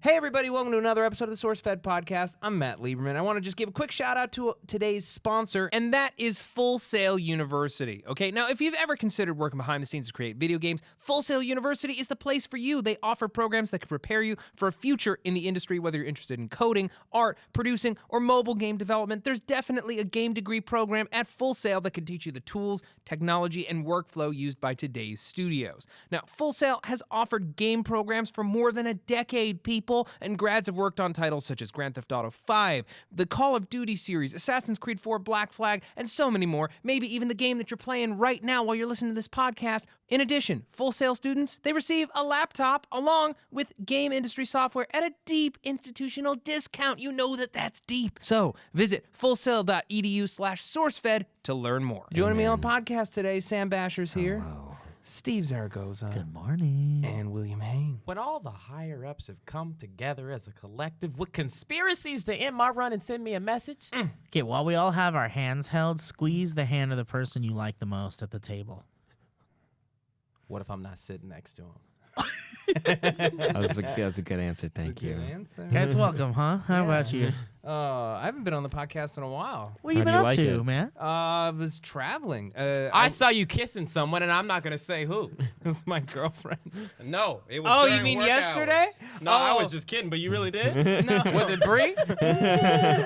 Hey everybody, welcome to another episode of the SourceFed podcast. I'm Matt Lieberman. I want to just give a quick shout out to today's sponsor, and that is Full Sail University. Okay, now if you've ever considered working behind the scenes to create video games, Full Sail University is the place for you. They offer programs that can prepare you for a future in the industry, whether you're interested in coding, art, producing, or mobile game development. There's definitely a game degree program at Full Sail that can teach you the tools, technology, and workflow used by today's studios. Now, Full Sail has offered game programs for more than a decade, people. And grads have worked on titles such as Grand Theft Auto 5, the Call of Duty series, Assassin's Creed 4 Black Flag, and so many more, maybe even the game that you're playing right now while you're listening to this podcast. In addition, Full Sail students, they receive a laptop along with game industry software at a deep institutional discount. You know that's deep. So visit fullsail.edu/sourcefed to learn more. Joining me on the podcast today, Sam Basher's here. Hello. Steve Zaragoza. Good morning. And William Haynes. When all the higher-ups have come together as a collective with conspiracies to end my run and send me a message. Okay, while we all have our hands held, squeeze the hand of the person you like the most at the table. What if I'm not sitting next to him? That was a good answer. Thank you. Guys, welcome, huh? How about you? I haven't been on the podcast in a while. What have you How been do you up like to, it? man? I was traveling. I saw you kissing someone, and I'm not going to say who. It was my girlfriend. No, it was Oh, you during mean work yesterday? hours. No, I Oh. was just kidding, but you really did? No. Was it Bree?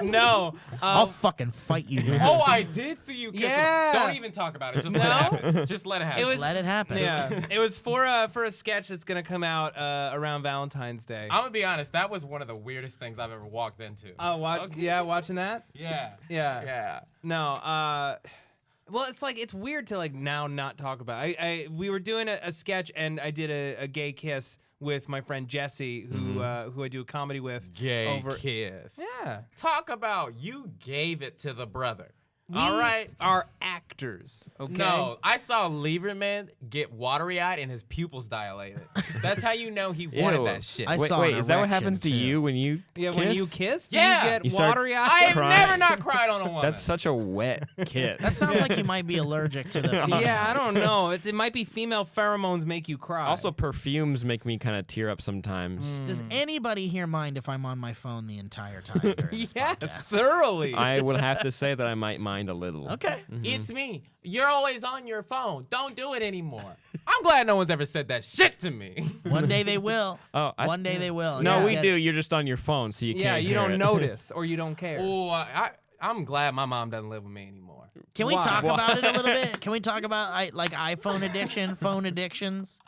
No. I'll fucking fight you now. Oh, I did see you kissing. Yeah. Don't even talk about it. Just No? let it happen. Just let it happen. It was- Let it happen. Yeah, it was for a sketch that's gonna come out around Valentine's Day. I'm going to be honest. That was one of the weirdest things I've ever walked into. Okay. Yeah, watching that. Yeah. Yeah. Yeah. No. Well, it's weird to now not talk about. We were doing a sketch, and I did a gay kiss with my friend Jesse, who I do a comedy with. Gay kiss. Yeah. Talk about you gave it to the brother. We All right. are actors. Okay. No, I saw Lieberman get watery-eyed and his pupils dilated. That's how you know he wanted Ew. that shit. I Wait, saw an is that what erection, happens to too. you when you Yeah, kiss? when you kiss, Yeah. do you get You start watery eyes? I have crying. never not cried on a woman. That's such a wet kiss. That sounds like you might be allergic to the females. Yeah, I don't know. It might be female pheromones make you cry. Also, perfumes make me kind of tear up sometimes. Does anybody here mind if I'm on my phone the entire time during this yes, podcast? thoroughly. I will have to say that I might mind a little. Okay. It's me. You're always on your phone. Don't do it anymore. I'm glad no one's ever said that shit to me. One day they will. Oh, One day they will. No, Yeah. we do. You're just on your phone, so you can't. yeah, you hear don't it. notice or you don't care. Oh, I'm glad my mom doesn't live with me anymore. Can we Why? talk Why? about it a little bit? Can we talk about iPhone addiction, phone addictions?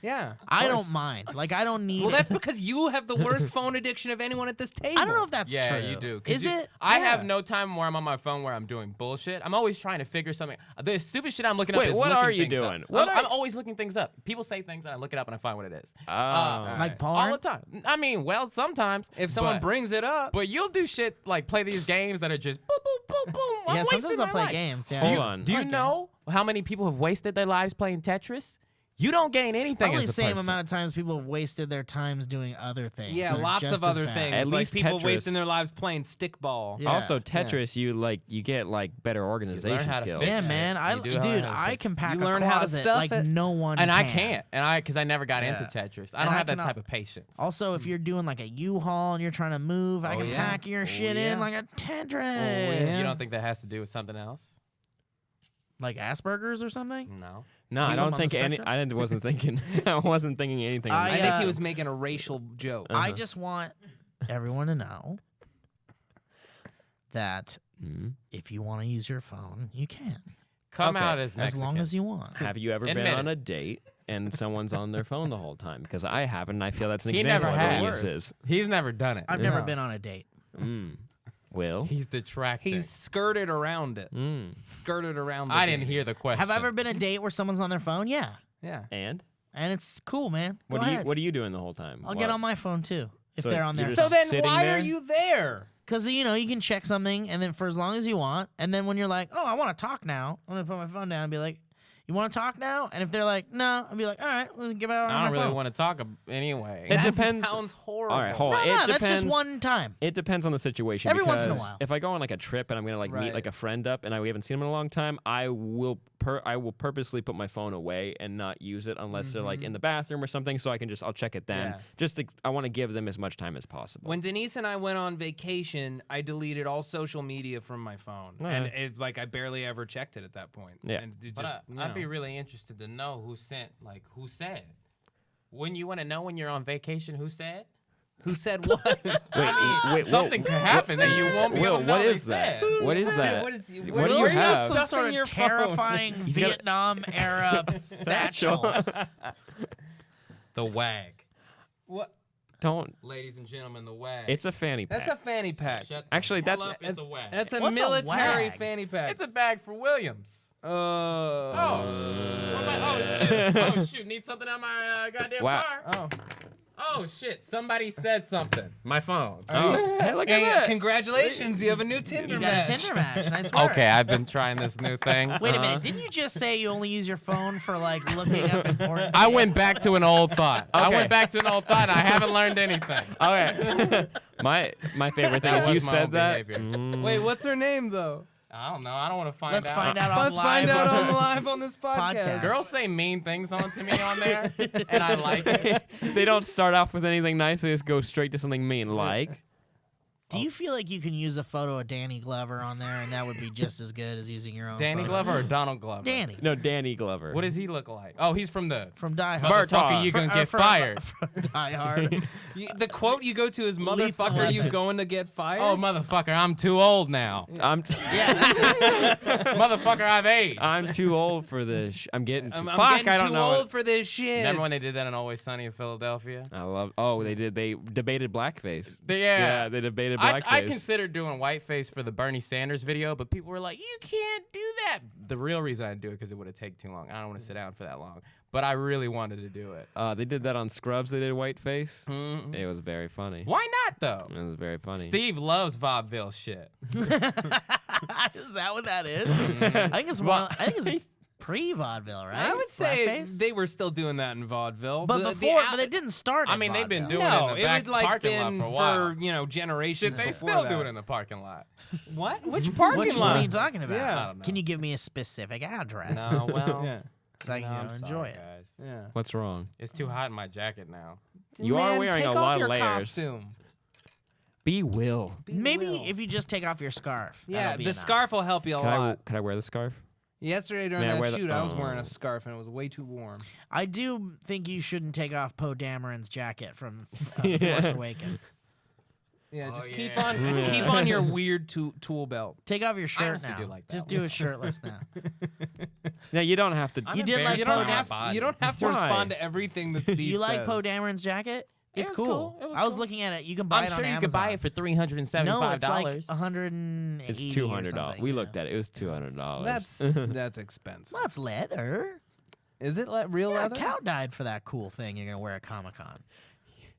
Yeah. I don't mind. I don't need Well, it. that's because you have the worst phone addiction of anyone at this table. I don't know if that's Yeah, true. you do. 'Cause Is you- it? I Yeah. have no time where I'm on my phone where I'm doing bullshit. I'm always trying to figure something. The stupid shit I'm looking up Wait, is what looking are you things up. doing? What I'm are- always looking things up. People say things and I look it up and I find what it is. Like porn? All the time. I mean, well, sometimes. If someone but- brings it up. But you'll do shit like play these games that are just boom, boom, boom, boom. I'm Yeah, sometimes wasting I'll my play life. games. Yeah. Do you, Hold on. do you Like know how many people have wasted their lives playing Tetris? You don't gain anything Probably as the a same person. amount of times people have wasted their times doing other things. Yeah, that are lots just of as other bad. things. At like least people Tetris. wasting their lives playing stickball. Yeah. Also, Tetris, you get better organization how to skills. fix Yeah, it. man. You do know Dude, how to I fix can pack You a learn how to closet stuff like it. no one And can. I can't, because I never got into Yeah. Tetris. I And don't I have that cannot- type of patience. Also, if you're doing like a U-Haul and you're trying to move, I Oh, can yeah. pack your Oh, shit yeah. in like a Tetris. yeah. You don't think that has to do with something else? Like Asperger's or something? No. No, I Is don't on the think any. spectrum? I wasn't thinking. I wasn't thinking anything. I, I think he uh, was making a racial joke. I just want everyone to know that Mhm. if you want to use your phone, you can. Come Okay, out as As Mexican. long as you want. Have you ever been Admit on it. a date and someone's on their phone the whole time? Because I haven't. And I feel that's an He example never of what has. he uses. He's never done it. I've never been on a date. Will. He's detracting. He's skirted around it. Skirted around the I didn't date. hear the question. Have I ever been a date where someone's on their phone? Yeah. Yeah. And And it's cool, man. Go what are you ahead. what are you doing the whole time? I'll get on my phone too if So they're on you're there. just So then sitting why there? are you there? Because, you can check something, and then for as long as you want, and then when you're like, oh, I want to talk now, I'm going to put my phone down and be like, You want to talk now? And if they're like, no, I'll be like, all right, let's get out on I my don't really phone. want to talk anyway. It That depends. sounds horrible. All right, hold on. No, It that's depends. just one time. It depends on the situation. Every once in a because while. If I go on like a trip and I'm gonna like Right. meet like a friend up and we haven't seen him in a long time, I will purposely put my phone away and not use it unless they're like in the bathroom or something, so I'll check it then. Yeah. I want to give them as much time as possible. When Denise and I went on vacation, I deleted all social media from my phone, and I barely ever checked it at that point. Yeah. And it But just, I'd be really interested to know who said. Wouldn't you want to know when you're on vacation who said? who said what? wait, Something could happen that you won't be able to know what they is that? said. What is that? What is- What do what you is have? Some Stuff sort in of your phone. terrifying got a- Vietnam era satchel. The wag. What? Don't. Ladies and gentlemen, the wag. It's a fanny pack. That's a fanny pack. Shut the Actually, hell that's- up, it's a wag. That's a What's a military wag? fanny pack. It's a bag for Williams. Oh. Oh shit! Oh shoot! Need something on my goddamn Wow. car. Oh. Oh shit! Somebody said something. My phone. Oh, hey, look Hey, at that. congratulations! You have a new Tinder You match. got a Tinder match, and I swear. Okay, I've been trying this new thing. Wait a minute. Didn't you just say you only use your phone for like looking up important? I went back to an old thought. I Okay. went back to an old thought. And I haven't learned anything. Okay. my favorite thing That is you was my said own that. behavior. Wait, what's her name though? I don't know. I don't want to find Let's out. find out on Let's live find out on on this live on this podcast. podcast. Girls say mean things onto me on there, and I like it. They don't start off with anything nice. They just go straight to something mean, like. Do you feel like you can use a photo of Danny Glover on there, and that would be just as good as using your own? Danny photo? Glover or Donald Glover? Danny No, Danny Glover. What does he look like? Oh, he's from the from Die Hard. motherfucker. You From- gonna get from- fired? From Die Hard. The quote you go to is Lethal "Motherfucker, you weapon. going to get fired?" Oh, motherfucker, I'm too old now. I'm Yeah, that's it. Motherfucker, I've aged. I'm too old for this. I'm getting too. I'm Fuck, getting I don't too know. old for this shit. Remember when they did that in Always Sunny in Philadelphia? I love. Oh, they did. They debated blackface. Yeah. They debated blackface. I considered doing whiteface for the Bernie Sanders video, but people were like, you can't do that. The real reason I didn't do it because it would have taken too long. I don't want to sit down for that long. But I really wanted to do it. They did that on Scrubs. They did whiteface. Mhm. It was very funny. Why not, though? It was very funny. Steve loves vaudeville shit. Is that what that is? I think it's more. I think it's pre-vaudeville, right? I would say Blackface? they were still doing that in vaudeville. But The before, al- but they didn't start. I in mean, they've been vaudeville. doing no, it in the it back would like parking lot been for a while. generations. Shit, they before still that. do it in the parking lot. What? Which parking Which lot? one are you talking about? Yeah. I don't know. Can you give me a specific address? No, well, Yeah. So I can I'm go enjoy sorry, it. guys. Yeah. What's wrong? It's too hot in my jacket now. You are Man, wearing take a off lot of your layers. Costume. Be Will. Be Maybe Will. if you just take off your scarf. Yeah, that'll be the enough. scarf will help you a lot. Can I wear the scarf? Yesterday during May I that wear the- shoot, I was wearing Oh. a scarf and it was way too warm. I do think you shouldn't take off Poe Dameron's jacket from Force Awakens. Yeah, Oh, just yeah. keep on your weird tool belt. Take off your shirt honestly now. do like that Just one. do it shirtless now. No, you don't have to. I'm You did like embarrassed You Poe don't by my have body. you don't have to Why? respond to everything that Steve You like says. Poe Dameron's jacket? It's was cool. cool. It was I was cool. looking at it. You can buy I'm it on sure Amazon. you could buy it for $375. No, it's like $180. It's or $200. something, We yeah. looked at it. It was $200. That's expensive. Well, it's leather. Is it real Yeah, a leather? cow died for that cool thing you're gonna wear at Comic-Con.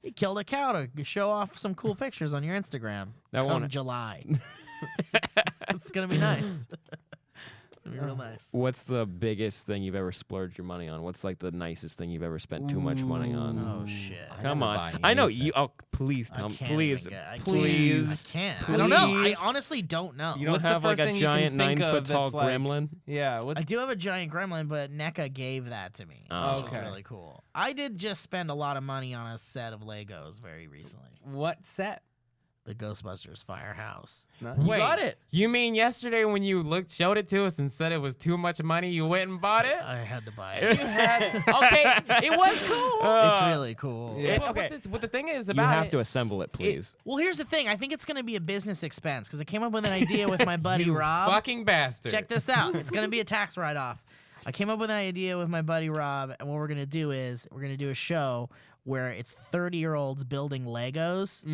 He killed a cow to show off some cool pictures on your Instagram. That Come won't- July. It's gonna be nice. It's gonna be real nice. What's the biggest thing you've ever splurged your money on? What's like the nicest thing you've ever spent too much money on? Oh shit. Come never on. buy I know anything. you. Oh, please I tell me. can't Please. even get- I can't. Please. I can't. I don't know. I Please. honestly don't know. You don't What's the have like first a thing you can giant think 9 of foot tall that's like- gremlin? Yeah. What? I do have a giant gremlin, but NECA gave that to me, Oh. which was Okay. really cool. I did just spend a lot of money on a set of Legos very recently. What set? The Ghostbusters Firehouse. No. Wait, got it. You mean yesterday when you showed it to us and said it was too much money, you went and bought it? I had to buy You it. had okay. It was cool. It's really cool. Yeah. What the thing is You about have it, to assemble it, please. Well, here's the thing. I think it's going to be a business expense because I came up with an idea with my buddy Rob. fucking bastard. Check this out. It's going to be a tax write-off. I came up with an idea with my buddy Rob, and what we're going to do is we're going to do a show where it's 30-year-olds building Legos,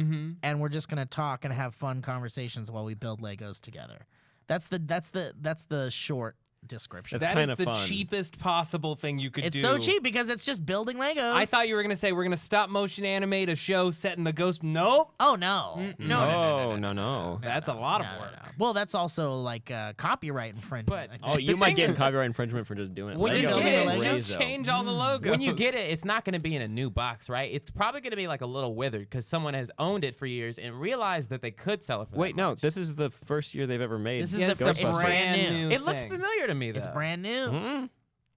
and we're just going to talk and have fun conversations while we build Legos together. That's the short description. That's That is kinda the fun. cheapest possible thing you could do. It's so cheap because it's just building Legos. I thought you were gonna say we're gonna stop motion animate a show set in the ghost. Nope. Oh no. No. That's a lot of No, no, work. no. Well, that's also like copyright infringement. But- I think. Oh, you The might thing get is- copyright infringement for just doing it. When you Legos get are it, crazy, just though. change all the logos. When you get it, it's not going to be in a new box, right? It's probably going to be like a little withered because someone has owned it for years and realized that they could sell it for Wait, that no. much. This is the first year they've ever made. This is Yes, the it's it's a brand new. It looks thing. familiar to me, though. It's brand new. Mhm.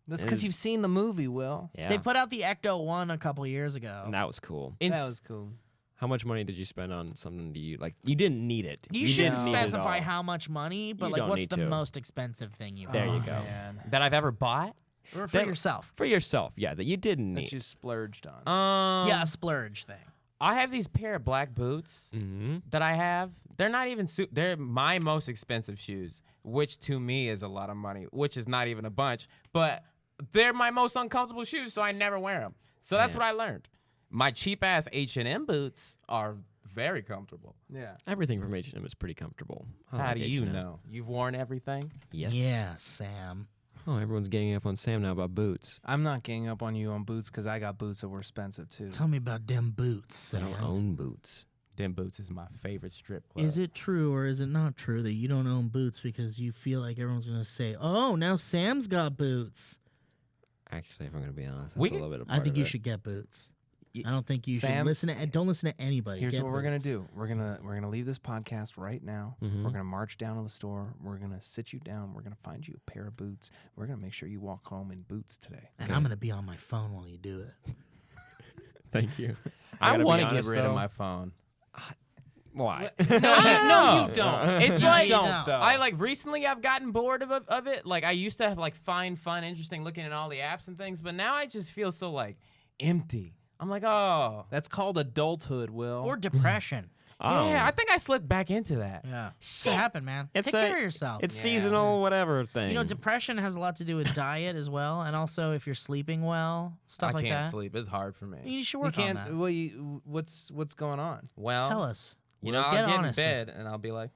That's because you've seen the movie, Will. Yeah. They put out the Ecto 1 a couple years ago. And that was cool. It's- That was cool. How much money did you spend on something? You didn't need it. You shouldn't didn't need it at specify all. how much money, but You like don't what's need the to. most expensive thing you There own? you go. Man. that I've ever bought. Or for That- yourself. For yourself, yeah, that you didn't That need. you splurged on. Yeah, a splurge thing. I have these pair of black boots Mm-hmm. that I have. They're not even they're my most expensive shoes, which to me is a lot of money, which is not even a bunch, but they're my most uncomfortable shoes, so I never wear them. So that's Yeah. what I learned. My cheap ass H&M boots are very comfortable. Yeah. Everything from H&M is pretty comfortable. I How like do you H&M. know? You've worn everything? Yes. Yeah, Sam. Oh, everyone's ganging up on Sam now about boots. I'm not ganging up on you on boots because I got boots that were expensive too. Tell me about them boots, I Sam. don't own boots. Them boots is my favorite strip club. Is it true or is it not true that you don't own boots because you feel like everyone's going to say, oh, now Sam's got boots? Actually, if I'm going to be honest, that's We a little bit of I part think of you it. should get boots. Y- I don't think you Sam, should listen to. Don't listen to anybody. Here's Get what we're gonna boots. do. We're gonna leave this podcast right now. Mhm. We're gonna march down to the store. We're gonna sit you down. We're gonna find you a pair of boots. We're gonna make sure you walk home in boots today. And I'm going to be on my phone while you do it. Thank you. I gotta be want to get honest, rid of though. my phone. Why? No, you don't. It's No, like you don't. though. I like recently I've gotten bored of it. Like I used to have like find fun, interesting looking at all the apps and things, but now I just feel so like empty. I'm like, oh, That's called adulthood, Will. Or depression. yeah. I think I slipped back into that. Yeah. It's happened, man. It's Take care of yourself. It's seasonal, whatever thing. You know, depression has a lot to do with diet as well, and also if you're sleeping well, stuff I like can't that. sleep. It's hard for me. You should you work on can't. that. Well, what's going on? Well, Tell us. You We'll know, I'll get in honest with bed and I'll be like,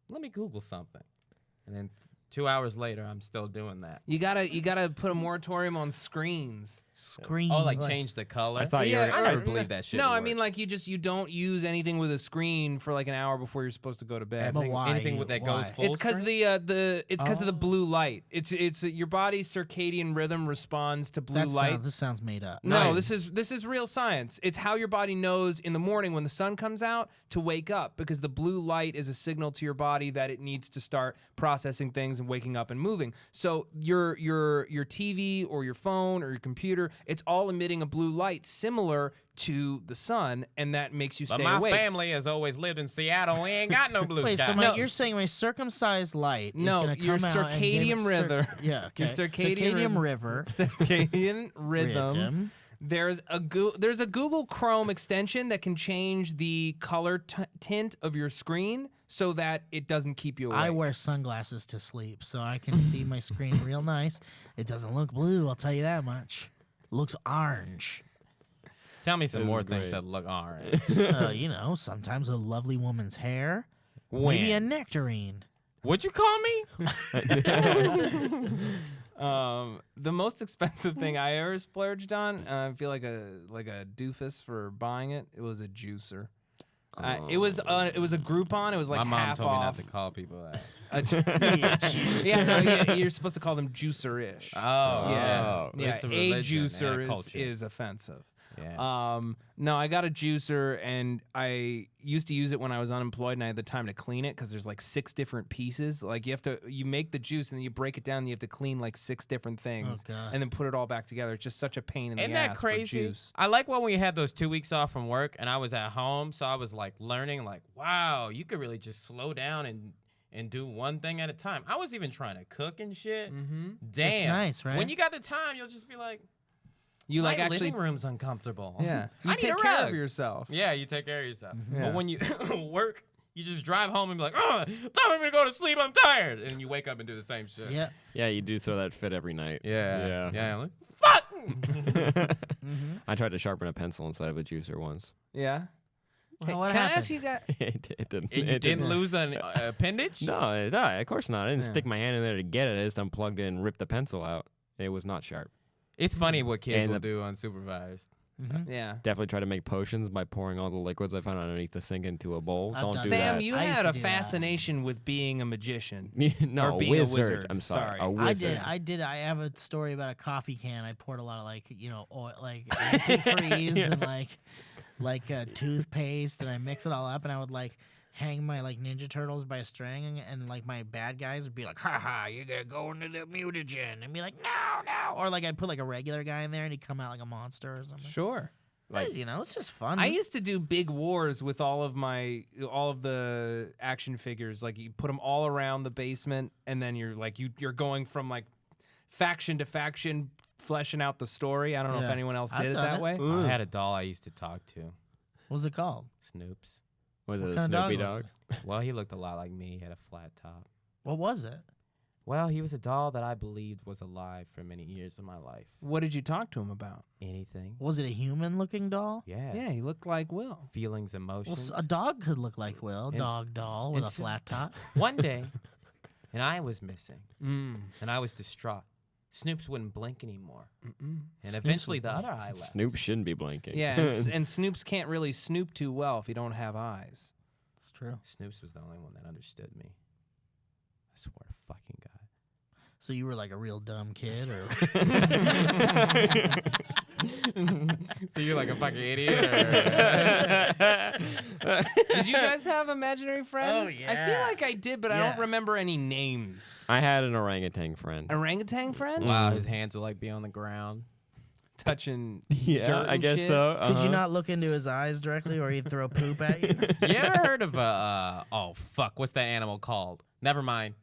let me Google something, and then 2 hours later, I'm still doing that. You gotta put a moratorium on screens. Screen. Oh, like change the color. I thought you were- I never or- believed that shit. No, would I mean work. like you don't use anything with a screen for like an hour before you're supposed to go to bed. But Anything- why? anything with that Why? goes full It's because screen? it's because of the blue light. It's your body's circadian rhythm responds to blue light. This sounds made up. No, Nice. this is real science. It's how your body knows in the morning when the sun comes out to wake up because the blue light is a signal to your body that it needs to start processing things and waking up and moving. So your TV or your phone or your computer, it's all emitting a blue light similar to the sun, and that makes you But stay my awake. family has always lived in Seattle. We ain't got no blue Wait, sky. so you're saying my circumcised light is No, going to your come out and give circadian it rhythm. Yeah, okay. Your circadian river. Circadian rhythm. Rhythm. There's a Google Chrome extension that can change the color tint of your screen so that it doesn't keep you awake. I wear sunglasses to sleep, so I can see my screen real nice. It doesn't look blue, I'll tell you that much. It looks orange. Tell me some This more is things great. that look orange. You know, sometimes a lovely woman's hair. When? Maybe a nectarine. What'd you call me? The most expensive thing I ever splurged on, I feel like a doofus for buying it. It was a juicer. It was a Groupon. It was like My mom half told me not off. to call people that. Yeah, no, you're supposed to call them juicer-ish. Oh, yeah, yeah. It's a A religion and a juicer culture. is offensive. Yeah. No, I got a juicer, and I used to use it when I was unemployed, and I had the time to clean it because there's like 6 different pieces. Like you make the juice, and then you break it down, and you have to clean like 6 different things, God. and then put it all back together. It's just such a pain in Isn't the that ass crazy? for juice. I like when we had those 2 weeks off from work and I was at home, so I was like learning, like, wow, you could really just slow down and do one thing at a time. I was even trying to cook and shit. Mm-hmm. Damn, It's nice, right? When you got the time, you'll just be like, You my like actually, living room's uncomfortable. yeah. You I need take a care rug. of yourself. Yeah, you take care of yourself. Yeah. But when you work, you just drive home and be like, oh, time for me to go to sleep. I'm tired, and you wake up and do the same shit. Yeah. Yeah, you do throw that fit every night. Yeah. Yeah. I'm like, fuck. Mm-hmm. I tried to sharpen a pencil inside of a juicer once. Yeah. Hey, what can I happened? ask you guys? It didn't. You it didn't lose an appendage? No, of course not. I didn't stick my hand in there to get it. I just unplugged it and ripped the pencil out. It was not sharp. It's funny what kids And will do unsupervised. Yeah. Definitely try to make potions by pouring all the liquids I found underneath the sink into a bowl. I've Don't done do that. Sam, that. you I used had to a do that. fascination with being a magician. No, or being a wizard. wizard. I'm sorry. A I wizard. did. I have a story about a coffee can. I poured a lot of oil, antifreeze and toothpaste, and I mix it all up, and I would hang my Ninja Turtles by a string, and my bad guys would be like, "Ha ha, you're gonna go into the mutagen," and be like, "No," or I'd put a regular guy in there, and he'd come out like a monster or something. Sure. It's just fun. I used to do big wars with all of the action figures. Like you put them all around the basement, and then you're going from faction to faction, fleshing out the story. I don't know if Yeah. anyone else I've did it done that it. way. I had a doll I used to talk to, What was it called? Snoops. Was What it a kind of Snoopy dog was dog? Well, he looked a lot like me. He had a flat top. What was it? Well, he was a doll that I believed was alive for many years of my life. What did you talk to him about? Anything. Was it a human-looking doll? Yeah. Yeah, he looked like Will. Feelings, Well, emotions. a dog could look like Will. And- Dog doll with a it's- flat top. One day, and I was missing, Mm. and I was distraught. Snoops wouldn't blink anymore. Mm-mm. And Snoops eventually would the blink. other eye left. Snoop shouldn't be blinking. Yeah, and Snoops can't really snoop too well if you don't have eyes. It's true. Snoops was the only one that understood me. I swear to fucking God. So you were a real dumb kid, or So you're like a fucking idiot? Did you guys have imaginary friends? I feel yeah. like I did, but I Yeah. don't remember any names. I had an orangutan friend. Orangutan friend? Wow, his hands would be on the ground. Touching Yeah, dirt I and guess shit? so. could Uh-huh. you not look into his eyes directly, or he'd throw poop at you? You ever heard of oh fuck, what's that animal called? Never mind.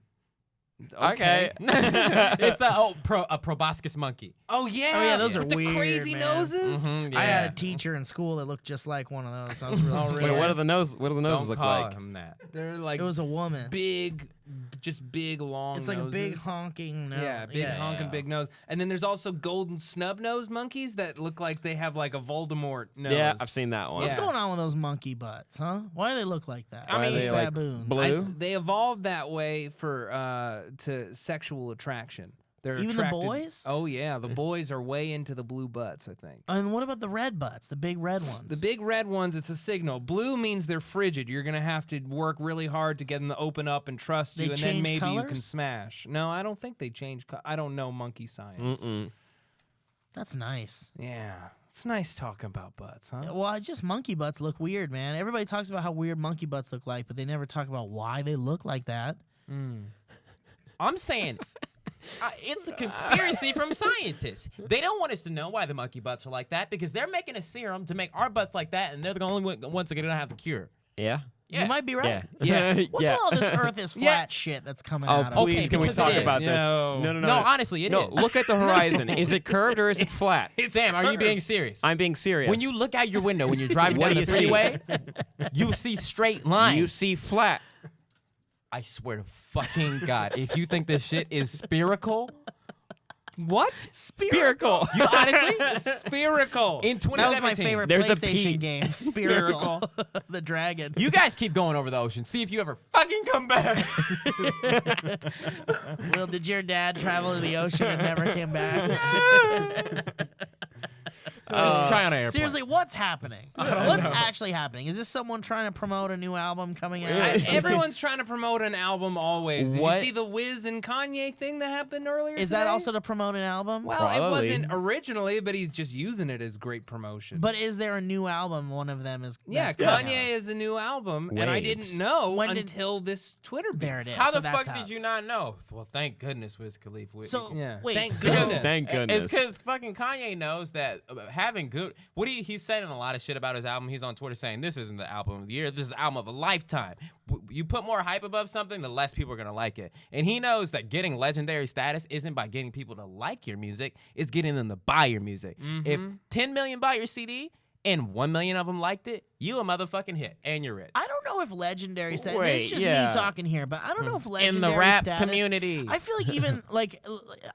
Okay. It's the a proboscis monkey. Oh yeah. Oh, yeah, those are With the weird, crazy man. noses. Mhm, I had yeah. a teacher in school that looked just like one of those. I was real Oh, scared. really? Wait, what do the noses Don't look call like? him that. They're like It was a woman. big, long. It's like a big noses. honking nose. Yeah, big honking big nose. And then there's also golden snub nose monkeys that look like they have like a Voldemort nose. Yeah, I've seen that one. What's Yeah. going on with those monkey butts, huh? Why do they look like that? I mean, Why are they like baboons. blue? They evolved that way for to sexual attraction. They're Even the attracted- boys? Oh yeah, the boys are way into the blue butts, I think. And what about the red butts, the big red ones? The big red ones, it's a signal. Blue means they're frigid. You're going to have to work really hard to get them to open up and trust you, They and then change maybe you can colors? smash. No, I don't think they change. I don't know monkey science. That's nice. Yeah. It's nice talking about butts, huh? Well, just monkey butts look weird, man. Everybody talks about how weird monkey butts look like, but they never talk about why they look like that. I'm saying it's a conspiracy from scientists. They don't want us to know why the monkey butts are like that because they're making a serum to make our butts like that, and they're the only ones that are gonna have the cure. Yeah. Yeah. You might be right. Yeah. What's with all this Earth is flat shit that's coming Oh, out of please, Okay, can we because talk it is. about this? No. No. No, honestly, it No, is. look at the horizon. Is it curved or is it flat? Sam, are you being serious? I'm being serious. When you look out your window when you're driving What down do the you see? freeway, you see straight lines. You see flat. I swear to fucking God, if you think this shit is spherical, What? Spherical. you honestly, Spherical. in 2017, That was my favorite There's a PlayStation P. game, Spherical. The dragon. you guys keep going over the ocean. See if you ever fucking come back. Will, did your dad travel to the ocean and never came back? Just try on an airplane. Seriously, what's happening? What's actually happening? Is this someone trying to promote a new album coming out? Everyone's trying to promote an album always. Did What? you see the Wiz and Kanye thing that happened earlier Is that today? also to promote an album? Well, Probably. it wasn't originally, but he's just using it as great promotion. But is there a new album? One of them is. yeah, that's coming Kanye out? is a new album, and I Waves. didn't know When did- until this Twitter. There it is. How so the that's fuck how- did you not know? Well, thank goodness Wiz Khalifa. So Yeah. wait, Thank so- goodness. Thank goodness. It's because fucking Kanye knows that having good. He's saying a lot of shit about his album. He's on Twitter saying this isn't the album of the year. This is the album of a lifetime. You put more hype above something, the less people are gonna like it. And he knows that getting legendary status isn't by getting people to like your music. It's getting them to buy your music. If 10 million buy your CD and 1 million of them liked it, you a motherfucking hit, and you're rich. I don't know if legendary status. Wait, This is just yeah. me talking here, but I don't know if In legendary the rap status, community. I feel like even like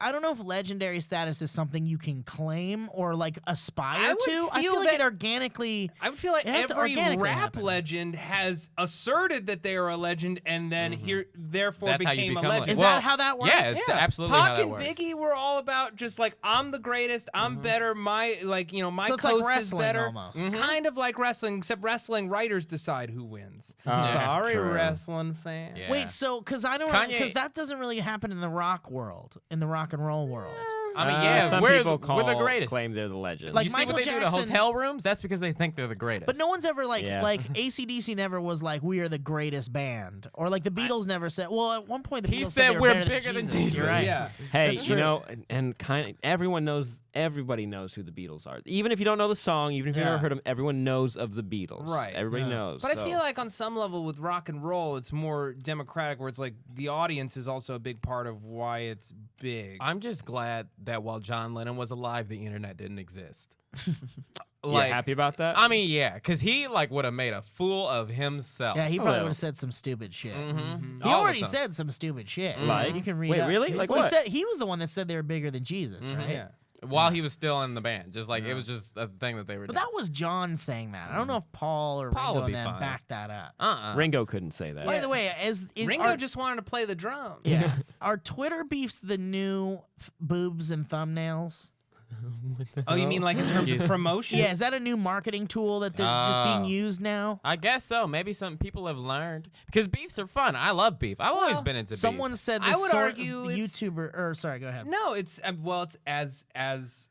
I don't know if legendary status is something you can claim or like aspire would to. I feel feel like it that- organically. I would feel like It has to every organically rap happen. legend has asserted that they are a legend and then therefore That's how you became a become a legend. legend. Is Well, that how that works? yeah, it's absolutely Pac how that and works. Biggie were all about just like I'm the greatest, I'm better, my my So it's like coast is wrestling better. almost. It's kind of like wrestling, except wrestling writers decide who wins. Yeah, Sorry, true. wrestling fan. Yeah. Wait, so because I don't Kanye- because that doesn't really happen in the rock world, in the rock and roll world. I mean, yeah, some we're, people we're the greatest. claim they're the legend. Like you see Michael what they do in Jackson- the hotel rooms? That's because they think they're the greatest. But no one's ever like Yeah. AC/DC never was like we are the greatest band, or like the Beatles never said. Well, at one point the He Beatles said they were we're better bigger than Jesus. Jesus. You're right. Yeah. Hey, That's you true. know, and kind of everybody knows who the Beatles are. Even if you don't know the song, even if you've Yeah. never heard them, everyone knows of the Beatles. Right. Everybody Yeah. knows. But so. I feel like on some level with rock and roll, it's more democratic, where it's like the audience is also a big part of why it's big. I'm just glad that while John Lennon was alive, the internet didn't exist. you happy about that? I mean, yeah, because he like would have made a fool of himself. Yeah, he probably Well. would have said some stupid shit. Mhm. He All the already time. said some stupid shit. Like? You can read. Wait, up. really? Like Well, what? he was the one that said they were bigger than Jesus, right? Yeah. While he was still in the band, just like it was just a thing that they were But doing. that was John saying that. I don't know if Paul or Paul Ringo would be and them fine. backed that up. Ringo couldn't say that. By the way, is Ringo are, just wanted to play the drums. yeah, are Twitter beefs the new boobs and thumbnails? Oh, you mean like in terms of promotion? Yeah, is that a new marketing tool that's just being used now? I guess so. Maybe some people have learned because beefs are fun. I love beef. I've always been into Someone beef. said I this would sort argue it's- YouTuber or sorry, go ahead. No, it's it's as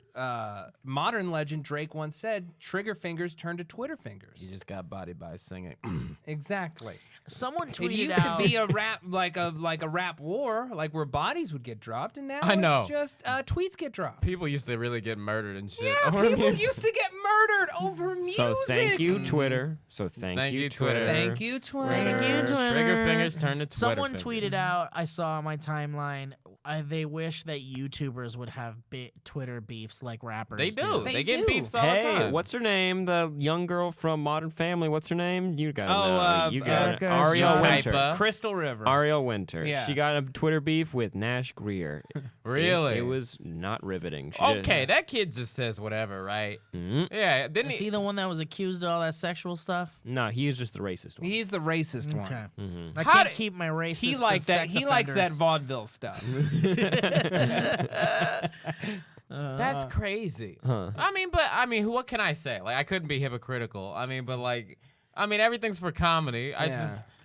modern legend Drake once said, trigger fingers turn to Twitter fingers. You just got bodied by singing. Exactly. Someone It tweeted used out to be a rap like a rap war, like where bodies would get dropped, and now I know. it's just tweets get dropped. People used to really get murdered and shit. Yeah, over people music. used to get murdered over music. So thank you, Twitter. So thank you, Twitter. Thank you, Twitter. Thank you, Twitter. Trigger fingers turn to Twitter Someone fingers. tweeted out, I saw on my timeline, they wish that YouTubers would have Twitter beefs like rappers They do. They They get do. beefs all the Hey, time. what's her name? The young girl from Modern Family. What's her name? You got Oh, know. You got it. Erica Ariel Stone. Winter. Hypa. Crystal River. Ariel Winter. Yeah. She got a Twitter beef with Nash Greer. Really? It was not riveting. She Okay, that kid just says whatever, right? Mhm. Yeah, didn't Is he the one that was accused of all that sexual stuff? No, he is just the racist one. He's the racist one. Okay. Mhm. I How can't did- keep my racist He and likes that. sex He likes that offenders. vaudeville stuff. That's crazy. Huh. I mean, what can I say? Like, I couldn't be hypocritical. I mean, but like, everything's for comedy. I If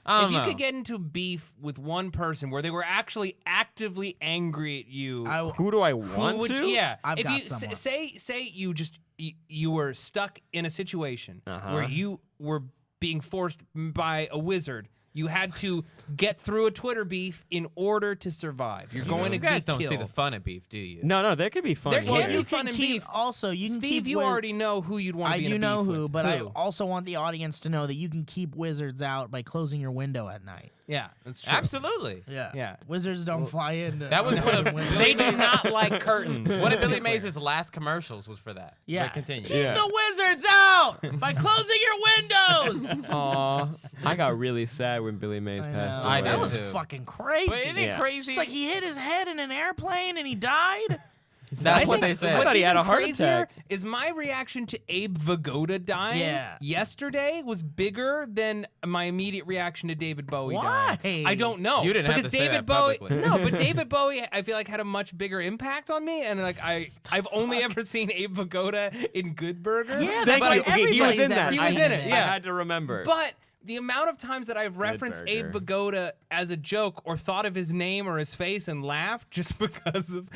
don't you know. could get into beef with one person where they were actually actively angry at you, Who do I who want would to? yeah? I've if got you someone. say you just you were stuck in a situation Uh-huh. where you were being forced by a wizard. You had to get through a Twitter beef in order to survive. You're going to You guys be don't see killed. the fun of beef, do you? No, there could be fun. There here. can Well, be you fun can in keep beef. also. You can Steve, keep. you already know who you'd want to I be in do a know beef who, with. but I Who? also want the audience to know that you can keep wizards out by closing your window at night. Yeah, that's true. Absolutely. Yeah. Yeah. Wizards don't fly in. That was one of They do not like curtains. one of to be Billy clear. Mays' last commercials was for that. Yeah. But continue. Keep Yeah. the wizards out by closing your windows. Aw, I got really sad when Billy Mays I passed know. away. I That did was too. fucking crazy. But isn't it Yeah. crazy? It's like he hit his head in an airplane and he died. That's I what think they said. I What's thought he had even a heart crazier attack. is my reaction to Abe Vigoda dying Yeah. yesterday was bigger than my immediate reaction to David Bowie Why? dying. I don't know. You didn't have because to say David that Bowie. publicly. No, but David Bowie, I feel like had a much bigger impact on me, and like I've only ever seen Abe Vigoda in Good Burger. Yeah, But that's Thank like you. Okay, he was everybody's in that. ever He I was seen in him it, in. I yeah. had to remember. But the amount of times that I've referenced Abe Burger. Vigoda as a joke or thought of his name or his face and laughed just because of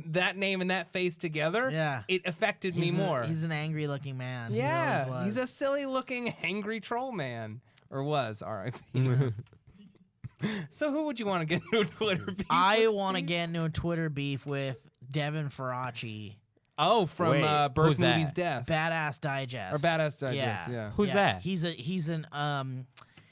that name and that face together, Yeah. it affected me He's more. He's an angry looking man. He Yeah, always he's was. a silly looking angry troll man. Or was, R.I.P. So who would you want to get into a Twitter beef I with, want to Steve? get into a Twitter beef with Devin Faraci, Oh, from Wait, Bert who's that? Moody's Death. Badass Digest. Or Badass Digest, yeah. Who's that? He's an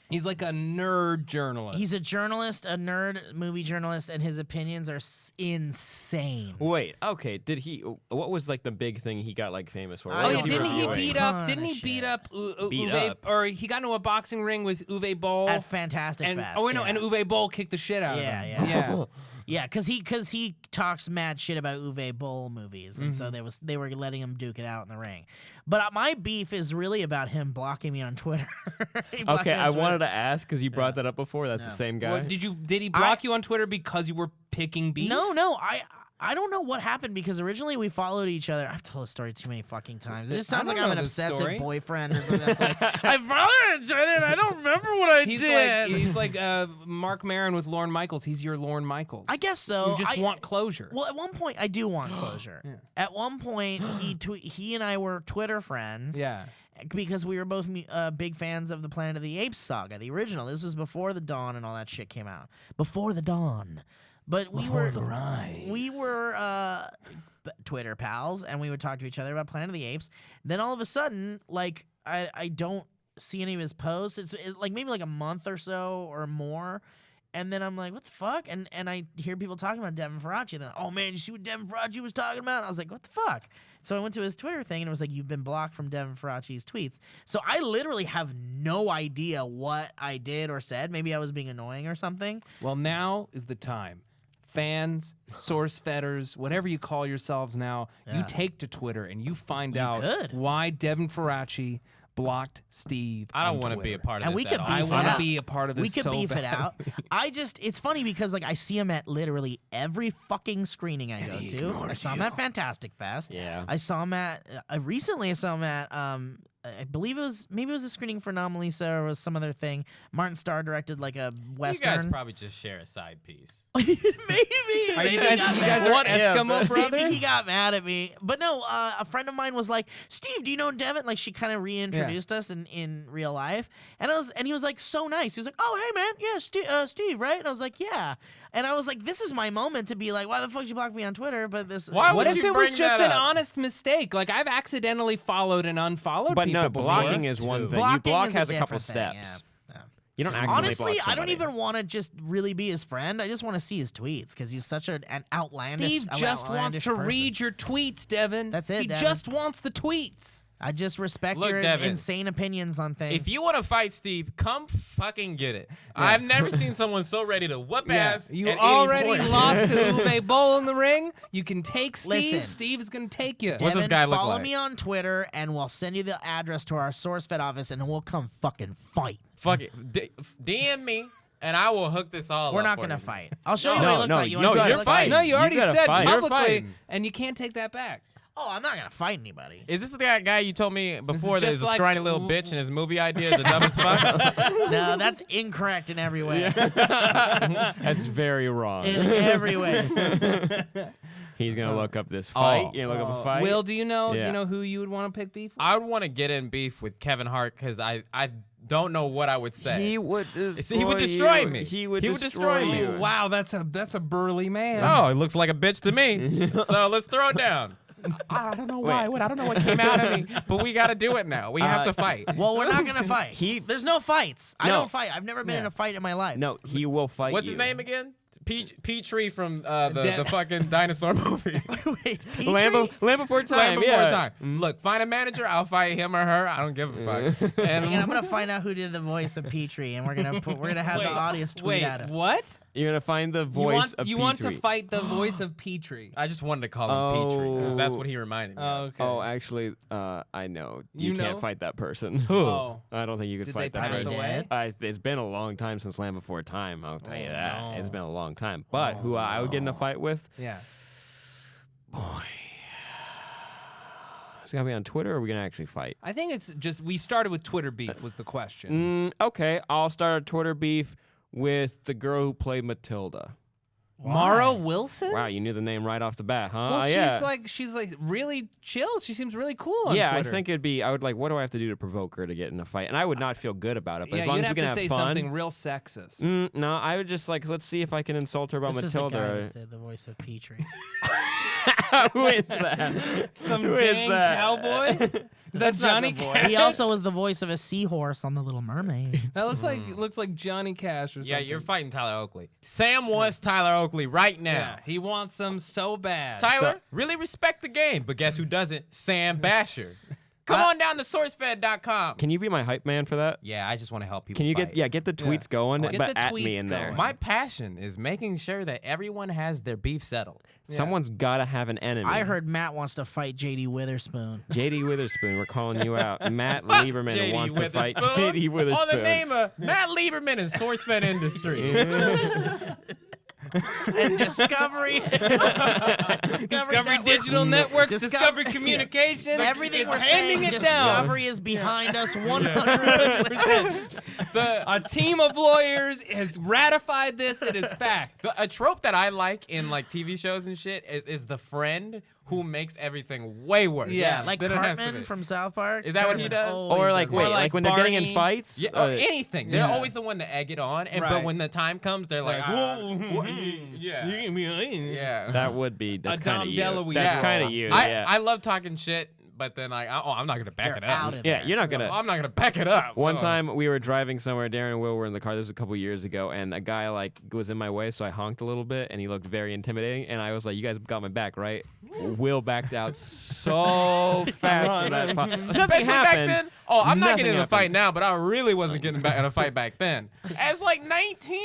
He's like a nerd journalist. He's a journalist, a nerd movie journalist, and his opinions are insane. Wait, okay. Did he? What was like the big thing he got like famous for? I Oh What yeah, was he didn't he reviewing? beat Ton up? of Didn't he beat shit. up Beat Uwe? up. Or he got into a boxing ring with Uwe Boll At Fantastic and Fest. oh wait, no, yeah. and Uwe Boll kicked the shit out of him. Yeah. Yeah, because he talks mad shit about Uwe Boll movies, and so they were letting him duke it out in the ring. But my beef is really about him blocking me on Twitter. He blocked Okay, me on I Twitter. wanted to ask because you brought that up before. That's the same guy. What, did he block you on Twitter because you were picking beef? No, I don't know what happened because originally we followed each other. I've told the story too many fucking times. It just sounds I like don't I'm an know this obsessive story. boyfriend or something. That's like I followed each other and I don't remember what I did. He's like Mark Maron with Lorne Michaels. He's your Lorne Michaels. I guess so. You just want closure. Well, at one point I do want closure. At one point he and I were Twitter friends. Yeah. Because we were both big fans of the Planet of the Apes saga, the original. This was before the Dawn and all that shit came out. Before the Dawn. But we were Twitter pals, and we would talk to each other about Planet of the Apes. Then all of a sudden, like I don't see any of his posts. It's like maybe like a month or so or more, and then I'm like, what the fuck? And I hear people talking about Devin Faraci. And then, oh man, you see what Devin Faraci was talking about? And I was like, what the fuck? So I went to his Twitter thing, and it was like, you've been blocked from Devin Faraci's tweets. So I literally have no idea what I did or said. Maybe I was being annoying or something. Well, now is the time. Fans, source fedders, whatever you call yourselves now, you take to Twitter and you find out could. why Devin Faraci blocked Steve. I don't want to be a part of And this we could at all. I beef it want to out. be a part of this. We could so beef it bad. out. It's funny because like I see him at literally every fucking screening I go he to. I ignores saw him at Fantastic Fest. Yeah. I saw him at recently. I saw him at I believe it was a screening for Anomalisa or was some other thing. Martin Starr directed like a You western. guys probably just share a side piece. maybe. Are maybe you he guys? got You mad. guys are What if? Eskimo brothers. Maybe he got mad at me. But no, a friend of mine was like, Steve, do you know Devin? Like she kind of reintroduced us in real life. And he was like so nice. He was like, oh, hey man, yeah, Steve, right? And I was like, yeah. And I was like, this is my moment to be like, why the fuck did you block me on Twitter? But this Why What would if you it was bring just that an up? honest mistake? Like I've accidentally followed and unfollowed But people no, before. blocking is one thing. Blocking You block is has a a couple different thing, steps. yeah. You don't accidentally Honestly, block I don't somebody. even want to just really be his friend. I just want to see his tweets because he's such an outlandish. Steve just wants outlandish to person. read your tweets, Devin. That's it, He Devin. just wants the tweets. I just respect Look, your Devin, insane opinions on things. If you want to fight Steve, come fucking get it. I've never seen someone so ready to whoop ass. You at any already point. lost to Uwe Boll in the ring. You can take Steve. Listen. Steve is going to take you. What's this Devin, guy look follow like? me on Twitter, and we'll send you the address to our SourceFed office, and we'll come fucking fight. Fuck it. DM me, and I will hook this all We're up not for gonna you. fight. I'll show you No, what he looks no, like. You no, wanna see what he you're looks like? fighting. No, you already gotta said fight. You're publicly, fighting. and you can't take that back. Oh, I'm not gonna fight anybody. Is this the guy you told me before that just is a like- scrawny little bitch and his movie ideas are dumb as fuck? No, that's incorrect in every way. That's very wrong. In every way. He's gonna look up this fight. Oh. You gonna look up a fight. Will, do you know? Do Yeah. you know who you would want to pick beef with? I would want to get in beef with Kevin Hart because I don't know what I would say. He would destroy He would destroy you. me. He would He would destroy destroy me. you. Wow, that's a burly man. Oh, it looks like a bitch to me. So let's throw it down. I don't know why. I don't know what came out of me, but we got to do it now. We have to fight. Well, we're not gonna fight. There's no fights. I No. don't fight. I've never been in a fight in my life. No, he will fight What's you. his name again? Petrie from the fucking dinosaur movie. Wait, Petrie? Land Before Time. Land Before yeah. Time. Look, find a manager. I'll fight him or her. I don't give a fuck. And I'm And gonna find out who did the voice of Petrie, and we're gonna have the audience tweet Wait, at him. what? You're gonna find the You voice want of you want to Petrie. fight the voice of Petrie? I just wanted to call him Petrie because that's Oh. what he reminded me. Oh, of. okay. Oh, actually, I know. You You can't know? fight that person. Who? Oh. I don't think you could Did fight they that pass person. away? It's been a long time since Land Before Time. I'll tell you that. no. It's been a long time. But who I would get in a fight with? Yeah. Boy. Is it gonna be on Twitter, or are we gonna actually fight? I think it's just we started with Twitter beef was the question. Okay, I'll start a Twitter beef with the girl who played Matilda. Mara Wilson? Wow, you knew the name right off the bat, huh? Well, yeah. she's like really chill. She seems really cool on Yeah, Twitter. I think it'd be. I would like. What do I have to do to provoke her to get in a fight? And I would not feel good about it. But yeah, as long you'd as have we can to say have fun. something real sexist. No, I would just like. Let's see if I can insult her about This is the guy Matilda. that did the voice of Petrie. Who is that? Some Who is dang that? cowboy. Is that Johnny the voice. Cash? He also was the voice of a seahorse on The Little Mermaid. That looks like Johnny Cash or something. Yeah, you're fighting Tyler Oakley. Sam wants Tyler Oakley right now. Yeah, he wants him so bad. Tyler, really respect the game, but guess who doesn't? Sam Basher. Come on down to SourceFed.com. Can you be my hype man for that? Yeah, I just want to help people. Can you fight. get the tweets going, Get but the at me tweets in there. going. My passion is making sure that everyone has their beef settled. Someone's gotta have an enemy. I heard Matt wants to fight JD Witherspoon. JD Witherspoon, we're calling you out. Matt Lieberman JD wants to fight Witherspoon. JD Witherspoon. Oh, the name of Matt Lieberman is SourceFed Industries. And Discovery. Discovery Digital Networks, Discovery Communications. Everything is we're handing saying, it down. Discovery is behind us 100%. A team of lawyers has ratified this. It is fact. A trope that I like in like TV shows and shit is the friend who makes everything way worse. Yeah, like than it has to Cartman be. from South Park. Is that what he does? always Or like, does wait, that. like when they're getting in Barney. fights? Yeah, or anything. They're yeah. always the one to egg it on, and Right. but when the time comes, they're like, yeah. yeah. That would be, that's kind Dom of you. DeLuise. That's Yeah. kind of you, I yeah. love talking shit, but then like, I'm not gonna back They're it up. out of Yeah, there. you're not gonna. I'm not gonna back it up. One Oh. time we were driving somewhere, Darren and Will were in the car. This was a couple years ago, and a guy like was in my way, so I honked a little bit, and he looked very intimidating. And I was like, "You guys got my back, right?" Will backed out so fast for that. Nothing Especially back happened. then. Oh, I'm not Nothing getting in a happened. fight now, but I really wasn't getting back in a fight back then. As like 19,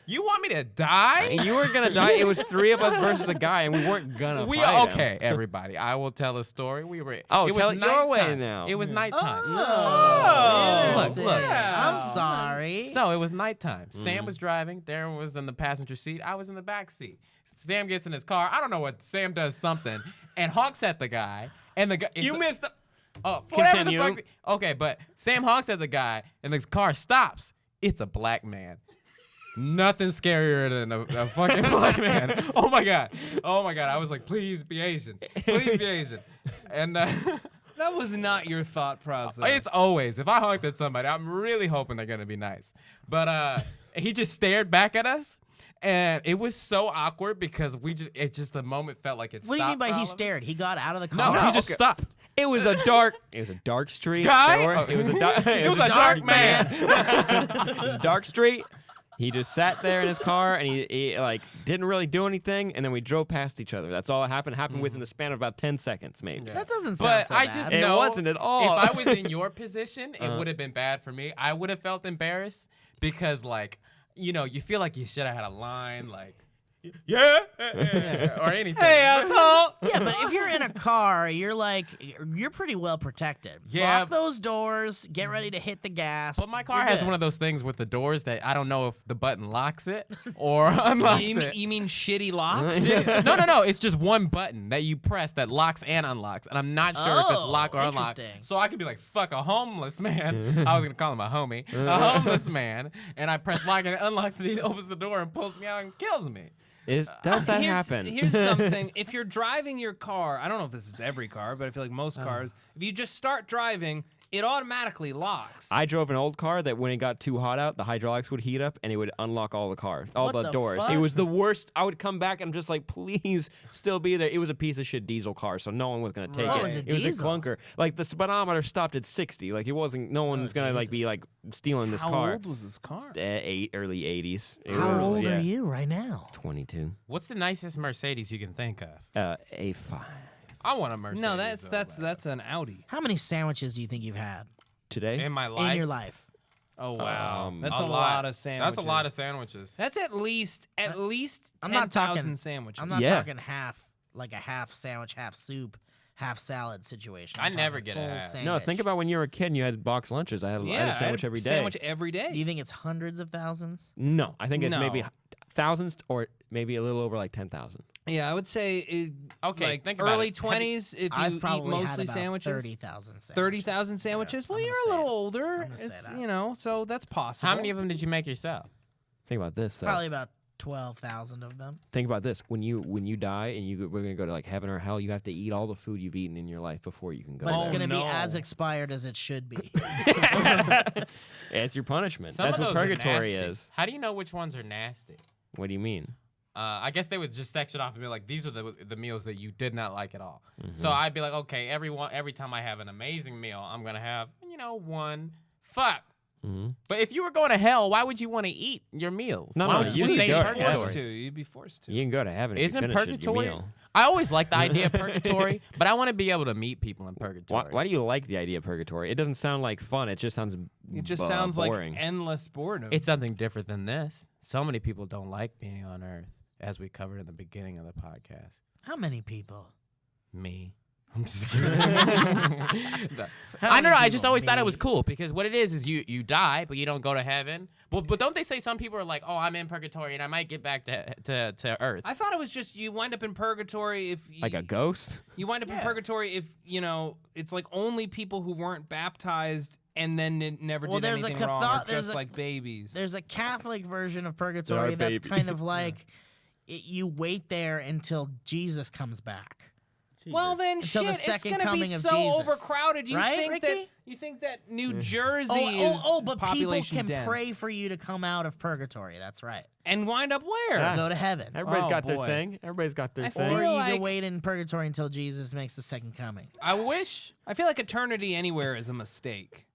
you want me to die? And you were gonna die. It was three of us versus a guy, and we weren't gonna We fight him. okay, everybody. I will tell a story. We were. Oh, it tell was it your way nighttime. now. It was nighttime. Oh. Look, look. I'm sorry. So it was nighttime. Sam was driving. Darren was in the passenger seat. I was in the back seat. Sam gets in his car. I don't know what. Sam does something and honks at the guy. And the guy. You missed the. Oh, whatever the Continue. fuck. Okay, but Sam honks at the guy, and the car stops. It's a black man. Nothing scarier than a fucking black man. Oh my god. Oh my god. I was like, please be Asian. Please be Asian. And That was not your thought process. it's always, if I honked at somebody, I'm really hoping they're gonna be nice. But he just stared back at us. And it was so awkward because the moment felt like it stopped. What do you mean by for all he of us. stared? He got out of the No, car. he just stopped. It was a dark street. Guy? Or- Oh. It was a dark. It was a dark man. It was a dark street. He just sat there in his car and he like didn't really do anything, and then we drove past each other. That's all that happened. Happened within the span of about 10 seconds, maybe. Yeah. That doesn't But sound so I bad. just It know wasn't at all. If I was in your position, it would have been bad for me. I would have felt embarrassed because, like, you know, you feel like you should have had a line like, yeah, or anything. Hey, asshole. Yeah, but if you're in a car, you're pretty well protected. Yeah. Lock those doors. Get ready to hit the gas. But my car You're has good. one of those things with the doors that I don't know if the button locks it or unlocks it. You mean shitty locks? No. It's just one button that you press that locks and unlocks, and I'm not sure if it's Oh, lock or unlock. interesting. So I could be like, "Fuck a homeless man." I was gonna call him a homie, a homeless man, and I press lock and it unlocks and he opens the door and pulls me out and kills me. Does that happen? Here's something. If you're driving your car, I don't know if this is every car, but I feel like most cars, if you just start driving, it automatically locks. I drove an old car that when it got too hot out, the hydraulics would heat up and it would unlock all the cars, all What the the doors. fuck? It was the worst. I would come back and I'm just like, please still be there. It was a piece of shit diesel car, so no one was gonna take What it. was a It was a diesel? clunker. Like the speedometer stopped at 60. Like it wasn't. No one's gonna like be like stealing this How car. old was this car? Early 80s. It How was, old yeah, are you right now? 22. What's the nicest Mercedes you can think of? A5. I want a Mercedes. No, that's though, that's an Audi. How many sandwiches do you think you've had Today? in my life. in your life? Oh wow, that's a a lot of sandwiches. That's a lot of sandwiches. That's at least I'm not talking 10,000 sandwiches. I'm not Yeah. talking like a half sandwich, half soup, half salad situation. I I'm never talking get a full half. sandwich. No, think about when you were a kid and you had box lunches. I had a sandwich every day. Sandwich every day. Do you think it's hundreds of thousands? No, I think it's maybe No. thousands or maybe a little over like 10,000. Yeah, I would say Okay, like think about early it. Have you- 20s if you I've eat probably mostly had about sandwiches. 30,000 sandwiches. 30,000 sandwiches. Well, I'm you're gonna a say little it. older. I'm gonna say It's, that. you know, so that's possible. How many of them did you make yourself? Think about this though. Probably about 12,000 of them. Think about this. When you die and we're gonna go to like heaven or hell, you have to eat all the food you've eaten in your life before you can go. But it's Oh, going to be no. as expired as it should be. It's your punishment. Some That's of what those are purgatory nasty. is. How do you know which ones are nasty? What do you mean? I guess they would just section off and be like, these are the meals that you did not like at all. So I'd be like, okay, every time I have an amazing meal, I'm gonna have one. Fuck. But if you were going to hell, why would you want to eat your meals? No, why no, would you you need stay to in go to purgatory? hell. You'd be forced to. You can go to heaven if Isn't you finish your purgatory? meal. I always like the idea of purgatory, but I want to be able to meet people in purgatory. Why do you like the idea of purgatory? It doesn't sound like fun. It just sounds sounds boring. like endless boredom. It's something different than this. So many people don't like being on Earth, as we covered in the beginning of the podcast. How many people? Me. I'm just kidding. I don't know. I just always thought it was cool because what it is you die, but you don't go to heaven. But don't they say some people are like, oh, I'm in purgatory and I might get back to Earth. I thought it was just you wind up in purgatory if like a ghost? You wind up in purgatory if it's like only people who weren't baptized and then never did anything wrong are just like babies. There's a Catholic version of purgatory that's kind of like you wait there until Jesus comes back. Well then, Until the it's second gonna be coming of so Jesus. overcrowded. You Right, think Ricky? that New Jersey is but people population can dense. pray for you to come out of purgatory. That's right. And wind up where? Yeah. Go to heaven. Everybody's Oh, got boy. their thing. Everybody's got their I thing. feel Or you like- can wait in purgatory until Jesus makes the second coming. I wish eternity anywhere is a mistake.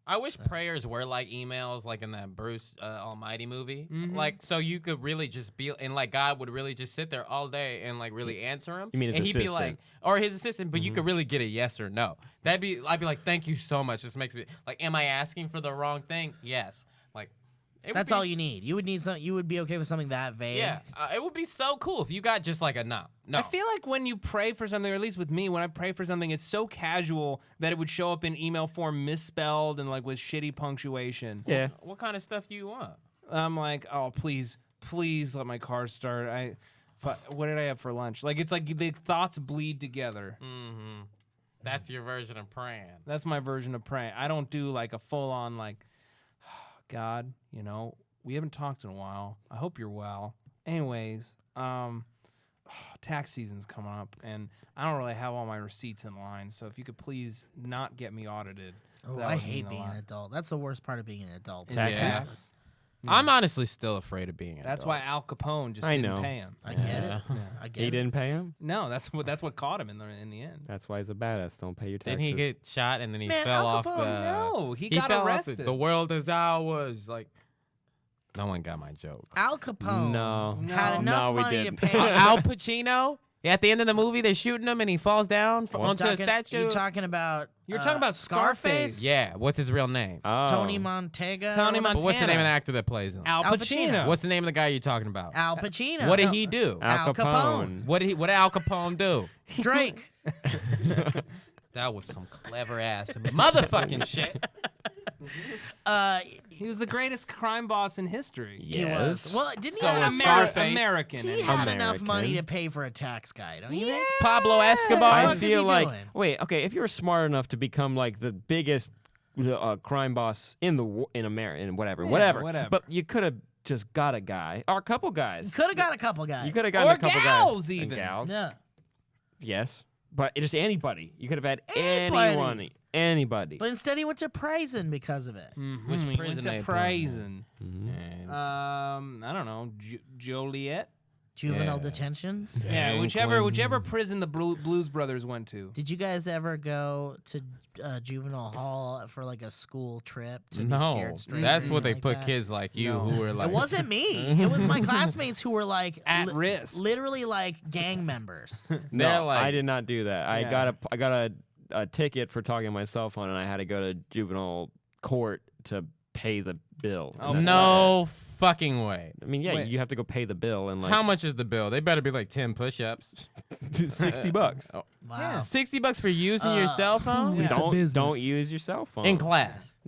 prayers were like emails, like in that Bruce Almighty movie. Mm-hmm. Like, so you could really just be, and like God would really just sit there all day and like really answer him. You mean his and he'd be assistant? like, or his assistant, but you could really get a yes or no. I'd be like, thank you so much. This makes me like, am I asking for the wrong thing? Yes. Like, That's all you need. You would need some. You would be okay with something that vague. Yeah, it would be so cool if you got just like a no. I feel like when you pray for something, or at least with me, when I pray for something, it's so casual that it would show up in email form misspelled and like with shitty punctuation. Yeah. What kind of stuff do you want? I'm like, oh, please let my car start. What did I have for lunch? Like, it's like the thoughts bleed together. Mm-hmm. That's your version of praying. That's my version of praying. I don't do like a full on like, God, we haven't talked in a while. I hope you're well. Anyways, tax season's coming up, and I don't really have all my receipts in line. So if you could please not get me audited. Oh, that I would hate mean a being lot. an adult. That's the worst part of being an adult. is Taxes? taxes. I'm honestly still afraid of being an That's adult. why Al Capone just I didn't know. pay him. I get it. Yeah. I get He it. didn't pay him? No, that's what caught him in the end. That's why he's a badass. Don't pay your taxes. Didn't he get shot and then he Man, fell Al off Capone, the... No, he got fell off arrested. the world is ours. Like, no one got my joke. Al Capone No. had No. enough No, we money to didn't. pay. Al Pacino? Yeah, at the end of the movie, they're shooting him and he falls down onto a statue. You're talking about. You're talking about Scarface? Yeah, what's his real name? Oh. Tony Montega. Tony or whatever? Montana. But what's the name of the actor that plays him? Al Al Pacino. Pacino. What's the name of the guy you're talking about? Al Pacino. What did he do? Al Al Capone. What did Al Capone do? Drake. That was some clever ass motherfucking shit. He was the greatest crime boss in history. He was. Yes. Well, didn't So he have was enough money? Scarface. American. He anyway. had enough money American. to pay for a tax guy, don't you think? Pablo What Escobar. the I fuck is feel he like doing? wait, okay, if you were smart enough to become like the biggest crime boss in America, in whatever. whatever. But you could have just got a guy or a couple guys. Could have got a couple guys. You could have gotten Or a couple gals guys. even. And gals. Yeah. Yes. But just anybody. You could have had Anybody. anyone. Anybody. But instead, he went to prison because of it. Mhm, Which he went prison to they put him in? prison. And I don't know, Joliet. Juvenile Yeah. detentions. Yeah, San whichever prison the Blues Brothers went to. Did you guys ever go to juvenile hall for like a school trip to be No, scared straight? or that's what they anything put like that? kids like you No. who were like. It wasn't me. It was my classmates who were like At risk. literally like gang members. They're No, like, I did not do that. I Yeah. got a ticket for talking on my cell phone, and I had to go to juvenile court to pay the bill. Oh, And that's No fucking way. I mean, yeah, Wait. you have to go pay the bill and like How much is the bill? They better be like 10 push-ups. $60. Oh, Wow. $60 for using your cell phone Yeah. It's a business. Don't use your cell phone in class.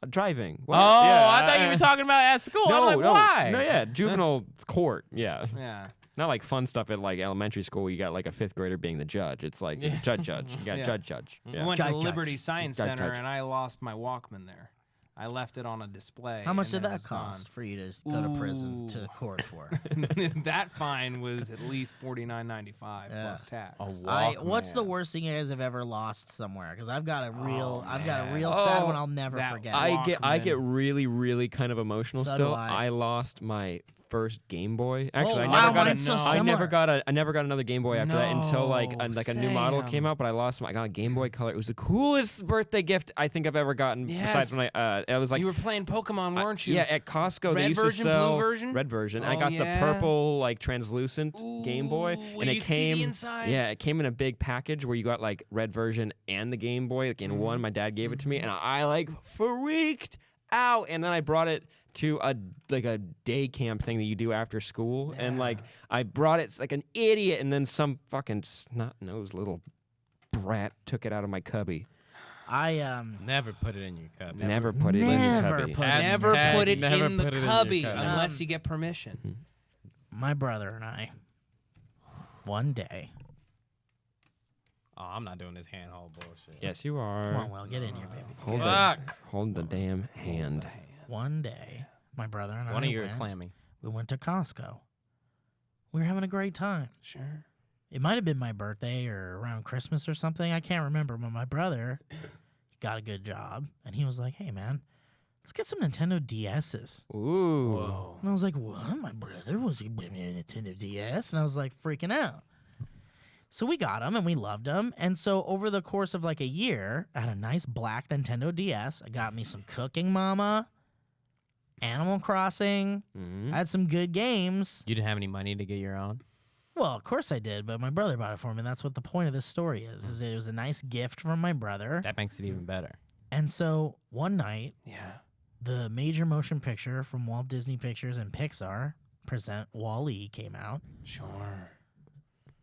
Driving. Oh, What? Yeah, I thought you were talking about at school. No, I'm like, no, why? no, yeah, juvenile court. Yeah, Yeah. not like fun stuff at like elementary school. Where you got like a fifth grader being the judge. It's like Yeah. judge. You got Yeah. judge. I Yeah. went to Judge, the Liberty judge. Science Judge, Center judge. and I lost my Walkman there. I left it on a display. How much and did then it that was gone. cost for you to go to prison Ooh. to court for? That fine was at least $49.95 Yeah. plus tax. What's the Walkman. worst thing you guys have ever lost somewhere? Because I've got a real, man. sad Oh, one I'll never that- forget. I get Walkman. really kind of emotional So still. do I. I lost my first Game Boy. Actually, I wow, never got mine's so I similar. never got another Game Boy after that until like a new model Sam. came out. But I lost my I got a Game Boy Color. It was the coolest birthday gift I think I've ever gotten. Besides when I was like you were playing Pokemon, weren't you? yeah, at Costco they Red used version, to sell blue version? red version. Oh, I got yeah? the purple like translucent Game Boy, Ooh, and you it could see the came insides? yeah, it came in a big package where you got like red version and the Game Boy like in one. My dad gave it to me, and I like freaked out. And then I brought it to a day camp thing that you do after school, and like I brought it like an idiot, and then some fucking snot-nosed little brat took it out of my cubby. I Never put it in your cup. Never put it in the Never cubby. put it- Never Hashtag put it never in the put it in your cubby cubby. unless you get permission. my brother and I, one day. Oh, I'm not doing this handhold bullshit. Yes, you are. Come on, Will, get in here, baby. Hold the damn hand. One day, my brother and One I of you are went. clammy. We went to Costco. We were having a great time. Sure. It might have been my birthday or around Christmas or something. I can't remember. But my brother got a good job, and he was like, "Hey, man, let's get some Nintendo DSs." Ooh. Whoa. And I was like, "What? My brother was he bring me a Nintendo DS?" And I was like, freaking out. So we got them and we loved them. And so over the course of like a year, I had a nice black Nintendo DS. I got me some Cooking Mama, Animal Crossing. Mhm. I had some good games. You didn't have any money to get your own? Well, of course I did, but my brother bought it for me. And that's what the point of this story is it was a nice gift from my brother. That makes it even better. And so one night, Yeah. the major motion picture from Walt Disney Pictures and Pixar present Wall-E came out. Sure.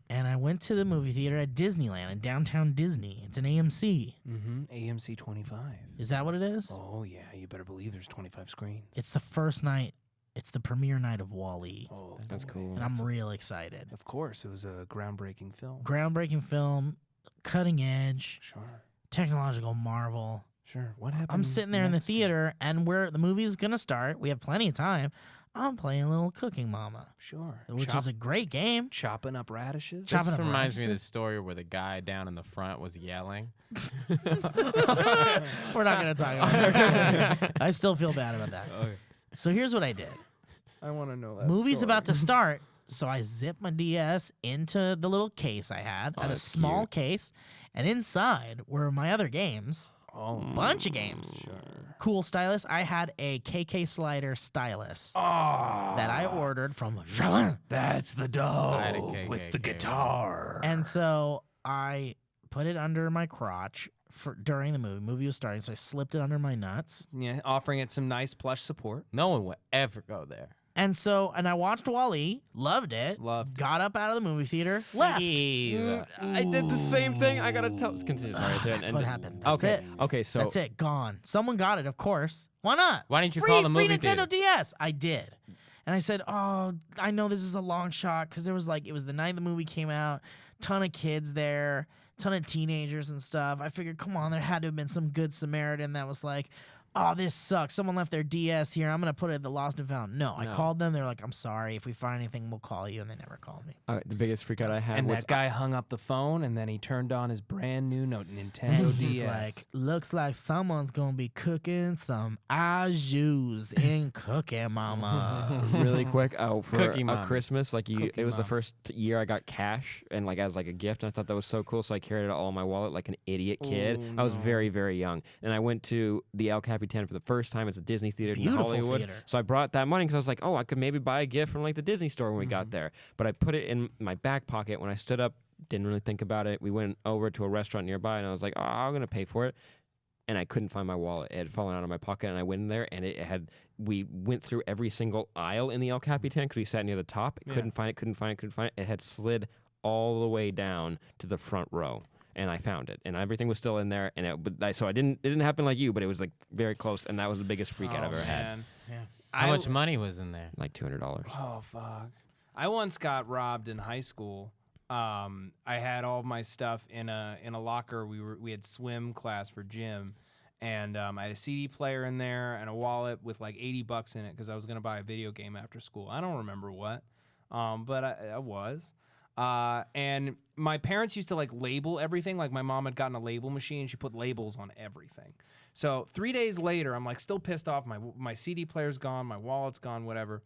And I went to the movie theater at Disneyland in downtown Disney. It's an AMC. Mm-hmm. AMC 25. Is that what it is? Oh, yeah. You better believe there's 25 screens. It's the first night. It's the premiere night of Wall-E. Oh, That's boy. cool. And I'm real excited. Of course. It was a groundbreaking film. Groundbreaking film, cutting edge, Sure. technological marvel. Sure. What happened? I'm sitting there in the next? theater, and where the movie is going to start, we have plenty of time. I'm playing a little Cooking Mama, Sure. which is a great game. chopping up radishes. Chopping This up reminds me of the radishes. story where the guy down in the front was yelling. We're not going to talk about that. I still feel bad about that. So here's what I did. I want to know that. Movie's story. about to start, so I zipped my DS into the little case I had. I had a that's small cute. case, and inside were my other games. Oh. Bunch of games. Cool stylus. I had a KK Slider stylus Oh. that I ordered from Japan. That's the I had a dough with the KKK. guitar. And so I put it under my crotch during the movie. Movie was starting, so I slipped it under my nuts. yeah, offering it some nice plush support. No one would ever go there. And I watched Wall-E, loved it, Loved. got up out of the movie theater, left. I did the same thing. I gotta tell. Continue. Sorry. That's what happened. That's okay. it. Okay. So That's it. Gone. Someone got it, of course. Why not? Why didn't you free, call the free movie Nintendo theater? DS. I did. And I said, "Oh, I know this is a long shot because there was it was the night the movie came out, ton of kids there, ton of teenagers and stuff. I figured, come on, there had to have been some good Samaritan that was like, oh, this sucks. Someone left their DS here. I'm gonna put it at the lost and found. No, I called them. They're like, I'm sorry. If we find anything, we'll call you. And they never called me. the biggest freak out I had And was that guy hung up the phone, and then he turned on his brand new Nintendo And DS. he's like, looks like someone's gonna be cooking some ajus in Cooking Mama. really quick. Oh, for Cookie a Mama. Christmas, like Cookie it was the Mama. first year I got cash and like as like a gift, and I thought that was so cool. So I carried it all in my wallet like an idiot kid. Oh, I was no. very very young, and I went to the El Capitan for the first time. It's a Disney theater in Beautiful Hollywood. theater. So I brought that money because I was like, oh, I could maybe buy a gift from like the Disney store when we Mm-hmm. got there. But I put it in my back pocket when I stood up. Didn't really think about it. We went over to a restaurant nearby, and I was like, oh, I'm gonna pay for it. And I couldn't find my wallet. It had fallen out of my pocket, and I went in there, and it had. We went through every single aisle in the El Capitan because we sat near the top. Yeah. Couldn't find it. It had slid all the way down to the front row, and I found it, and everything was still in there. And so it didn't happen like you, but it was like very close, and that was the biggest freak out I've ever had. man. Yeah. How much money was in there? Like $200. Oh fuck! I once got robbed in high school. I had all of my stuff in a locker. We had swim class for gym, and I had a CD player in there and a wallet with like $80 in it because I was gonna buy a video game after school. I don't remember what, but I was. And my parents used to like label everything. Like my mom had gotten a label machine. She put labels on everything. So 3 days later, I'm like still pissed off. My CD player's gone. My wallet's gone. Whatever.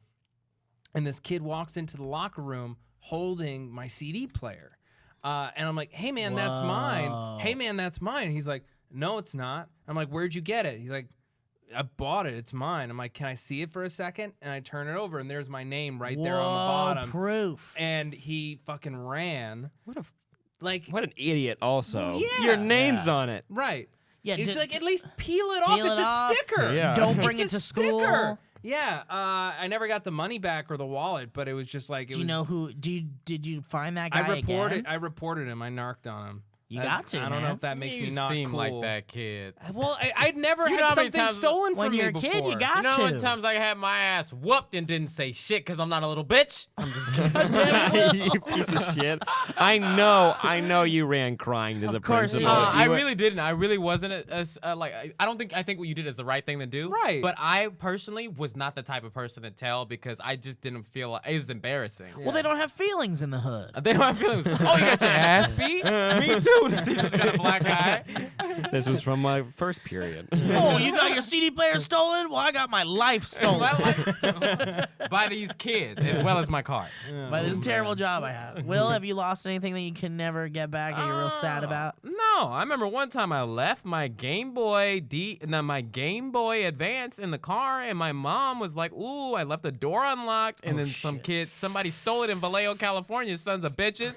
and this kid walks into the locker room holding my CD player. And I'm like, hey, man, that's mine. Hey, man, that's mine. He's like, no, it's not. I'm like, where'd you get it? He's like, I bought it. It's mine. I'm like, can I see it for a second? And I turn it over, and there's my name right there on the bottom. Proof. And he fucking ran. What an idiot! Also, Yeah. your name's on it. Right. Yeah, It's like, at least peel it off. It's a sticker. Yeah. Don't bring It's it a to school. sticker. Yeah. I never got the money back or the wallet, but it was just like, Do you know who? Did you find that guy again? I reported him. I narked on him. You got to, I don't know man. if that makes you me not seem cool. like that kid. Well, I'd never You know had how many something times stolen when from me you're a before. kid, you got You know how to. many times I had my ass whooped and didn't say shit because I'm not a little bitch? I'm just kidding. You piece of shit. I know you ran crying to the course you principal. did. I really didn't. I really wasn't as like. I think what you did is the right thing to do. Right. But I personally was not the type of person to tell because I just didn't feel like, it was embarrassing. Well, they don't have feelings in the hood. They don't have feelings. Oh, you got your ass beat? Me too. The teacher's got a black eye. This was from my first period. Oh, you got your CD player stolen? Well, I got my life stolen My life by these kids as well as my car. by this terrible job I have. Will, have you lost anything that you can never get back and you're real sad about? No, I remember one time I left my Game Boy Advance in the car, and my mom was like, "Ooh, I left the door unlocked," and then somebody stole it in Vallejo, California. Sons of bitches.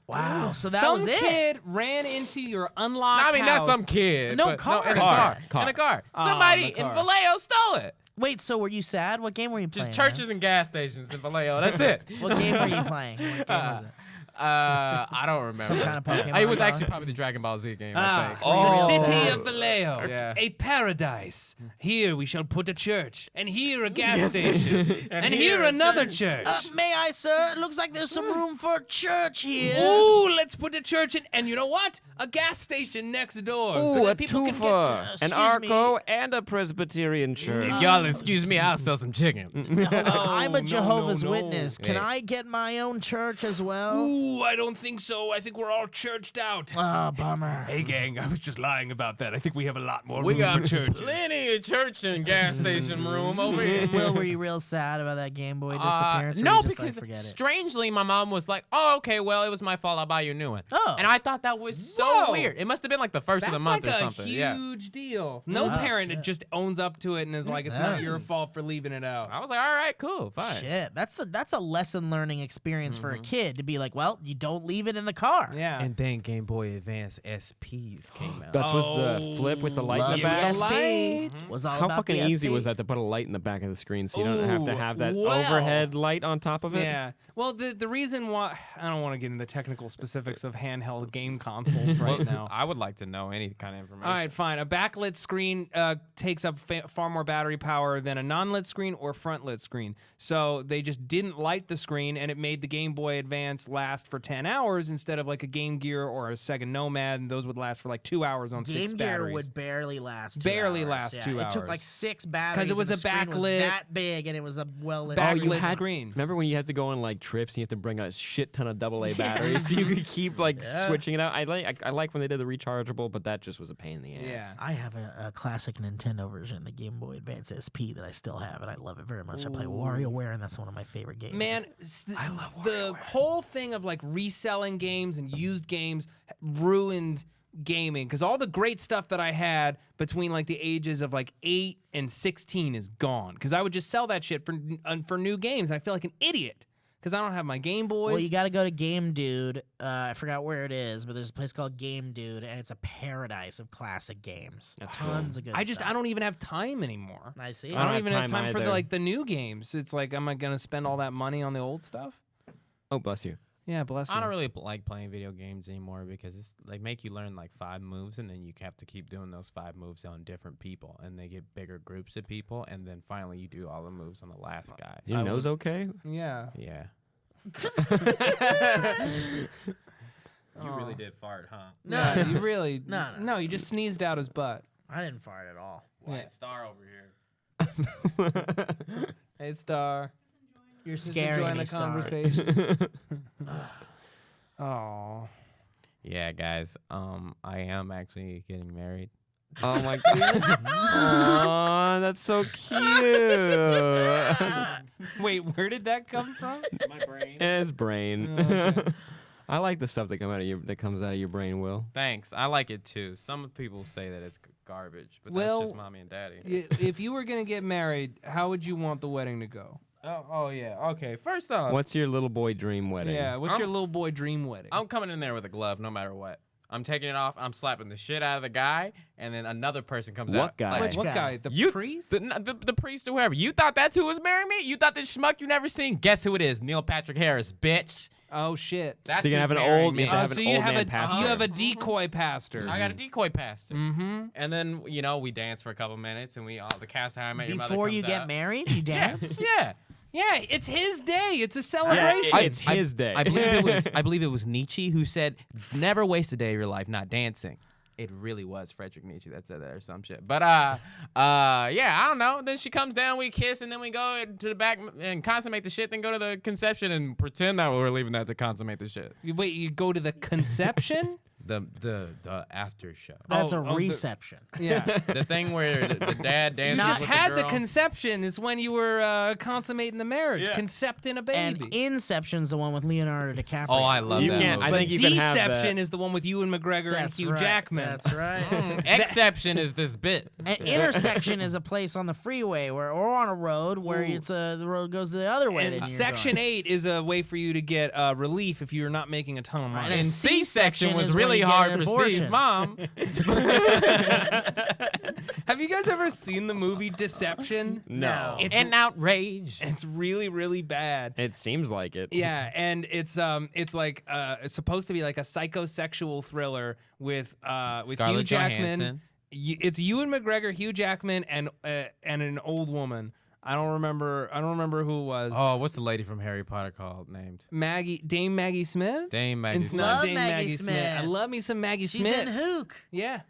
Wow, so that Some was it. kid ran into your unlocked I mean, not house. some kid. No, but car. in a Car. car. In a car. Oh, Somebody in the in car. Vallejo stole it. Wait, so were you sad? What game were you playing? Just churches and gas stations in Vallejo. That's it. Man? What game were you playing? What game was it? I don't remember. Some kind of Pokemon It was game? actually probably the Dragon Ball Z game, I think. The city of Vallejo, Yeah. a paradise. Here we shall put a church, and here a gas station, and here another church. May I, sir? It looks like there's some room for a church here. Ooh, let's put a church in, and you know what? A gas station next door. so Ooh, that a people can get twofer, an Excuse Arco, and a Presbyterian church. Y'all excuse me, I'll sell some chicken. I'm a no, Jehovah's no. Witness. Can Yeah. I get my own church as well? Ooh, I don't think so. I think we're all churched out. Oh, bummer. Hey, gang, I was just lying about that. I think we have a lot more We room got for churches. plenty of church and gas station room over here. Will, were you real sad about that Game Boy disappearance? or No, you just, because like, forget it? strangely, my mom was like, "Oh, okay, well, it was my fault. I'll buy you a new one." Oh. And I thought that was so Whoa. weird. It must have been like the first of the month That's or like something. a Yeah. huge deal. No Oh, parent shit. just owns up to it and is like, it's not your fault for leaving it out. I was like, "All right, cool, fine." Shit, that's a lesson learning experience for a kid to be like, well, you don't leave it in the car. Yeah. And then Game Boy Advance SPs came out. That was the flip with the light in the back. SP was all How about fucking the easy SP. was that to put a light in the back of the screen so you don't have to Ooh, have that well. overhead light on top of it? Yeah. Well, the reason why I don't want to get into the technical specifics of handheld game consoles right now. I would like to know any kind of information. All right, fine. A backlit screen takes up far more battery power than a non-lit screen or front-lit screen. So they just didn't light the screen, and it made the Game Boy Advance last for 10 hours instead of like a Game Gear or a Sega Nomad, and those would last for like 2 hours on 6 Game Gear batteries. would barely last. Barely 2 hours. last Yeah, 2 It took hours. like 6 batteries. it was and the a screen was backlit- that big, and it was a well-lit. Backlit screen. you had- screen. Remember when you had to go on like trips and you have to bring a shit ton of AA batteries so you could keep like switching it out? I like when they did the rechargeable, but that just was a pain in the ass. Yeah. I have a classic Nintendo version, the Game Boy Advance SP, that I still have, and I love it very much. I play WarioWare, and that's one of my favorite games. Man, I love the whole thing of like reselling games and used games ruined gaming because all the great stuff that I had between like the ages of like 8 and 16 is gone because I would just sell that shit for new games and I feel like an idiot because I don't have my Game Boys. Well, you got to go to Game Dude. I forgot where it is, but there's a place called Game Dude, and it's a paradise of classic games. Tons of good stuff. I don't even have time anymore. I see. I don't even have have time time for either. the new games. It's like, am I gonna spend all that money on the old stuff? Oh, bless you. Yeah, bless you. I don't really like playing video games anymore because it's like make you learn like 5 moves and then you have to keep doing those 5 moves on different people and they get bigger groups of people and then finally you do all the moves on the last guy. Is your nose okay? Yeah. Yeah. You really did fart, huh? No, you really. No. No, you just sneezed out his butt. I didn't fart at all. White star over here. Hey, Star. You're Just scaring enjoying me, the Star. conversation. Oh. Yeah, guys. I am actually getting married. Oh my god. Aw, that's so cute. Wait, Wait, where did that come from? My brain. His brain. Okay. I like the stuff that comes out of your brain, Will. Thanks. I like it too. Some people say that it's garbage, but Well, that's just mommy and daddy. If you were gonna get married, how would you want the wedding to go? Oh yeah. Okay. First off, What's your little boy dream wedding? Yeah, what's your little boy dream wedding? I'm coming in there with a glove no matter what. I'm taking it off. I'm slapping the shit out of the guy, and then another person comes out. What guy? like, Which what guy? guy? The You- priest? The priest or whoever. You thought that's who was marrying me? You thought this schmuck you never seen? Guess who it is? Neil Patrick Harris, bitch. Oh shit. That's So you can who's have an marrying old- me. you have to have an old man pastor. You have a decoy pastor. I got a decoy pastor. Mm-hmm. And then, we dance for a couple minutes, and all the cast of How I Met Your Mother Before comes you get out. married, you dance. Yeah. Yeah, it's his day. It's a celebration. It's his day. I believe it was Nietzsche who said, "Never waste a day of your life not dancing." It really was Frederick Nietzsche that said that or some shit. But yeah, I don't know. Then she comes down, we kiss, and then we go to the back and consummate the shit. Then go to the conception and pretend that we're leaving that to consummate the shit. Wait, you go to the conception? The after show. That's a the- reception. Yeah. The thing where the dad dances Not with Had the the girl. conception is when you were consummating the marriage, concepting a And baby. Inception's the one with Leonardo DiCaprio. Oh, I love You that can't- movie. I think you can have Deception that. is the one with Ewan McGregor That's and Hugh right. Jackman. That's right. Exception is this bit. An intersection is a place on the freeway or on a road where the road goes the other way. Than you're Section going. 8 is a way for you to get relief if you're not making a ton of money. Right, And a C-section C-section was is when really you get hard an for abortion. Steve's mom. Have you guys ever seen the movie Deception? No. It's, And outrage. it's really, really bad. It seems like it. Yeah, and it's like it's supposed to be like a psychosexual thriller with Hugh Scarlett Jackman. Johansson. It's Ewan McGregor, Hugh Jackman, and an old woman. I don't remember who it was. Oh, what's the lady from Harry Potter named? Dame Maggie Smith. Dame Maggie It's Smith. not Love Dame Maggie Maggie Smith. I Smith. love me some Maggie She's Smith. in Hook. Yeah,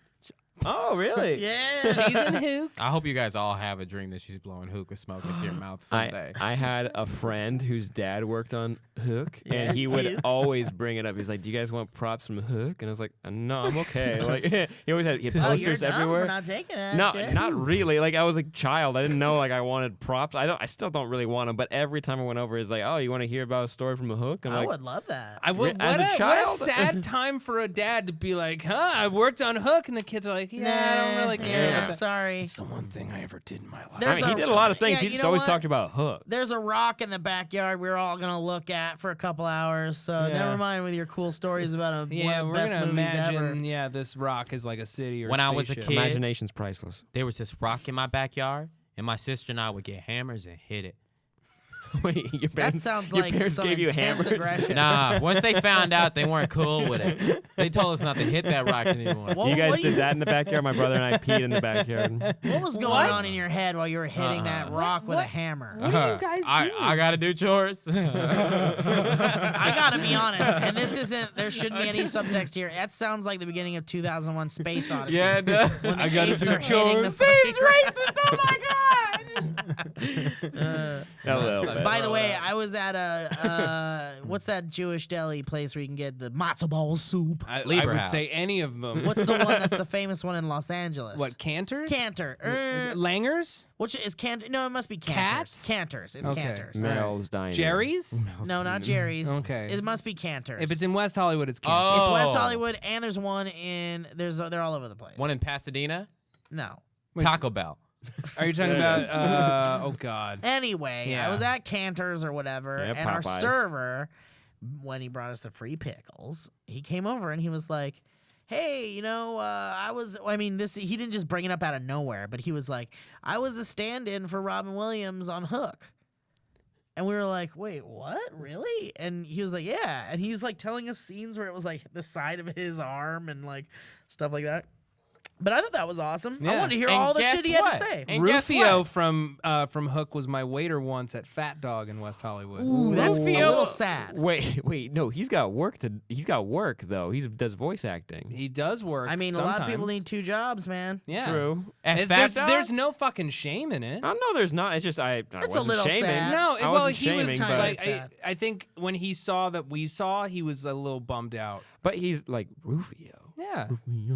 Oh, really? Yeah. she's in Hook. I hope you guys all have a dream that she's blowing hookah smoke into your mouth someday. I had a friend whose dad worked on Hook, and he would always bring it up. He's like, "Do you guys want props from Hook?" And I was like, "No, I'm okay." Like he always had Oh, you're posters dumb everywhere. for not taking that No, shit. not really. Like I was a child. I didn't know like I wanted props. I still don't really want them. But every time I went over, he's like, "Oh, you want to hear about a story from a Hook?" I'm I like, would love that. I would, As a what child? a sad time for a dad to be like, "Huh, I worked on Hook," and the kids are like, "Yeah, I don't really care." yeah. about that." Sorry. It's the one thing I ever did in my life. There's I mean, he a- did a lot of things. yeah, He you just know always what? talked about Hook. There's a rock in the backyard we're all gonna look at for a couple hours. So Yeah. never mind with your cool stories about one Yeah, of the we're best gonna movies imagine. ever. Yeah, this rock is like a city or When I was a spaceship. kid- Imagination's priceless. There was this rock in my backyard, and my sister and I would get hammers and hit it. Wait, your That parents, sounds your like parents some gave you intense hammers? aggression. Nah, once they found out, they weren't cool with it. They told us not to hit that rock anymore. What- You guys what did you- that in the backyard. My brother and I peed in the backyard. What was going on in your head while you were hitting that rock with a hammer? What do you guys do? I gotta do chores. I gotta be honest, and this isn't. There shouldn't be any subtext here. That sounds like the beginning of 2001: Space Odyssey. yeah, it does. When the I gotta apes do are hitting the chores. Steve's fucking- racist. Oh my god. A little bit. By the way, I was at a what's that Jewish deli place where you can get the matzo ball soup? I Lieber would say House. any of them. What's the one that's the famous one in Los Angeles? What, Cantors? Cantor? Langers? Which is Cantor? No, it must be Cantors. Cats? Cantors. It's Okay. Cantors. Mel's Diner. Jerry's? No, not Jerry's. Okay. It must be Cantors. If it's in West Hollywood, it's Cantors. It's Oh. West Hollywood, and there's one in. They're all over the place. One in Pasadena. No. Wait, Taco Bell. Are you talking There it about? Oh God. Anyway, Yeah. I was at Cantor's or whatever, Yeah, and our Popeyes. server, when he brought us the free pickles, he came over and he was like, "Hey, he didn't just bring it up out of nowhere, but he was like, I was the stand-in for Robin Williams on Hook." And we were like, "Wait, what? Really?" And he was like, "Yeah." And he was like telling us scenes where it was like the side of his arm and like stuff like that. But I thought that was awesome. I Yeah. wanted to hear And all the guess shit he had what? to say. And guess Rufio what? from Hook was my waiter once at Fat Dog in West Hollywood. Ooh, that's a Rufio- little sad. Wait, no, he's got work though. He does voice acting. He does work. I mean, a lot of people sometimes. need 2 jobs, man. Yeah. True. At Fat Dog? There's no fucking shame in it. Oh no, there's not. It's just I It's a wasn't little shaming. sad. No, I well, wasn't he was shaming, tiny but, like, bit sad. I think when he saw that we saw, he was a little bummed out. but he's like Rufio. Yeah,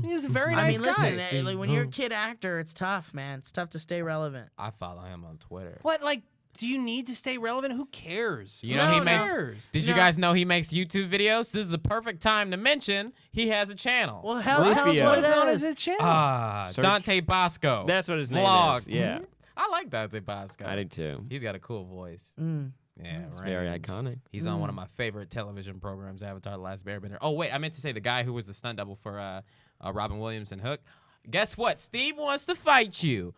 he was a very I nice mean, listen, guy. like when you're a kid actor, it's tough, man. It's tough to stay relevant. I follow him on Twitter. What, like Do you need to stay relevant? Who cares? You know Who he makes. cares? Did you guys know he makes YouTube videos? This is the perfect time to mention he has a channel. Well, hell, tell us Rufio. what What's on it his is. channel? Search- Dante Bosco. That's what his name Vlog. is. Yeah, I like Dante Bosco. I do too. He's got a cool voice. Yeah, It's very iconic. He's on one of my favorite television programs, Avatar: The Last Airbender. Oh wait, I meant to say the guy who was the stunt double for Robin Williams and Hook. Guess what? Steve wants to fight you.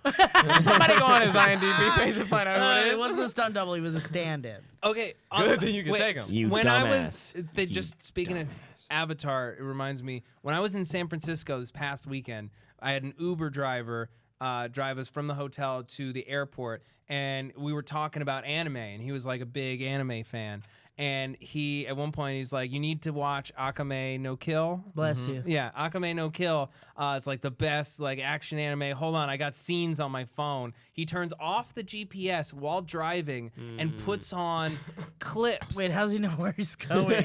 Somebody go on his IMDb page and find out who it It is. wasn't a stunt double. He was a stand-in. Okay. Good, then you can take 'em. You when I was dumbass. just speaking of Avatar, it reminds me when I was in San Francisco this past weekend, I had an Uber driver drive us from the hotel to the airport, and we were talking about anime, and he was like a big anime fan. And he, at one point, he's like, "You need to watch Akame no Kill." Bless you. Yeah, Akame no Kill. It's like the best like action anime. Hold on, I got scenes on my phone. He turns off the GPS while driving and puts on clips. Wait, how's he know where he's going?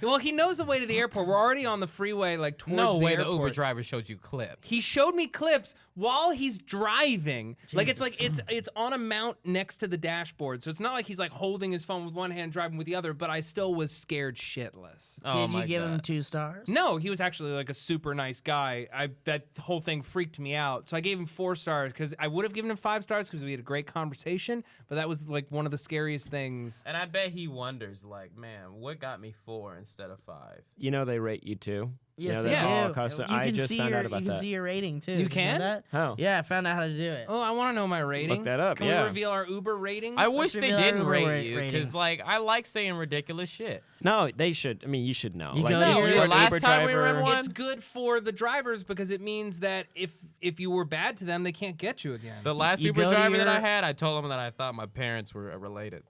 Well, he knows the way to the airport. We're already on the freeway, like towards No the way airport. the Uber driver showed you clips. He showed me clips while he's driving. Like it's on a mount next to the dashboard. So it's not like he's like holding his phone with one hand, driving with the other. But I still was scared shitless. Oh Did you my give him God. 2 stars? No, he was actually like a super nice guy. That whole thing freaked me out. So I gave him 4 stars because I would have given him 5 stars because we had a great conversation. But that was like one of the scariest things. And I bet he wonders, like, man, what got me 4 instead of 5? You know they rate you too. Yes, you know, they that's all do. custom. You I can just see found your, out about you can that. see your rating too. You Did know can? that? How? Yeah, I found out how to do it. Oh, I want to know my rating. that up, Can yeah. we reveal our Uber ratings? I wish reveal they our didn't Uber rate you ratings. because, like, I like saying ridiculous shit. No, they should. I mean, you should know. You like, go to if your- you're the an last Uber time we were in driver- one- It's good for the drivers because it means that if you were bad to them, they can't get you again. The last You Uber go to driver that I your- had, I told him that I thought my parents were related.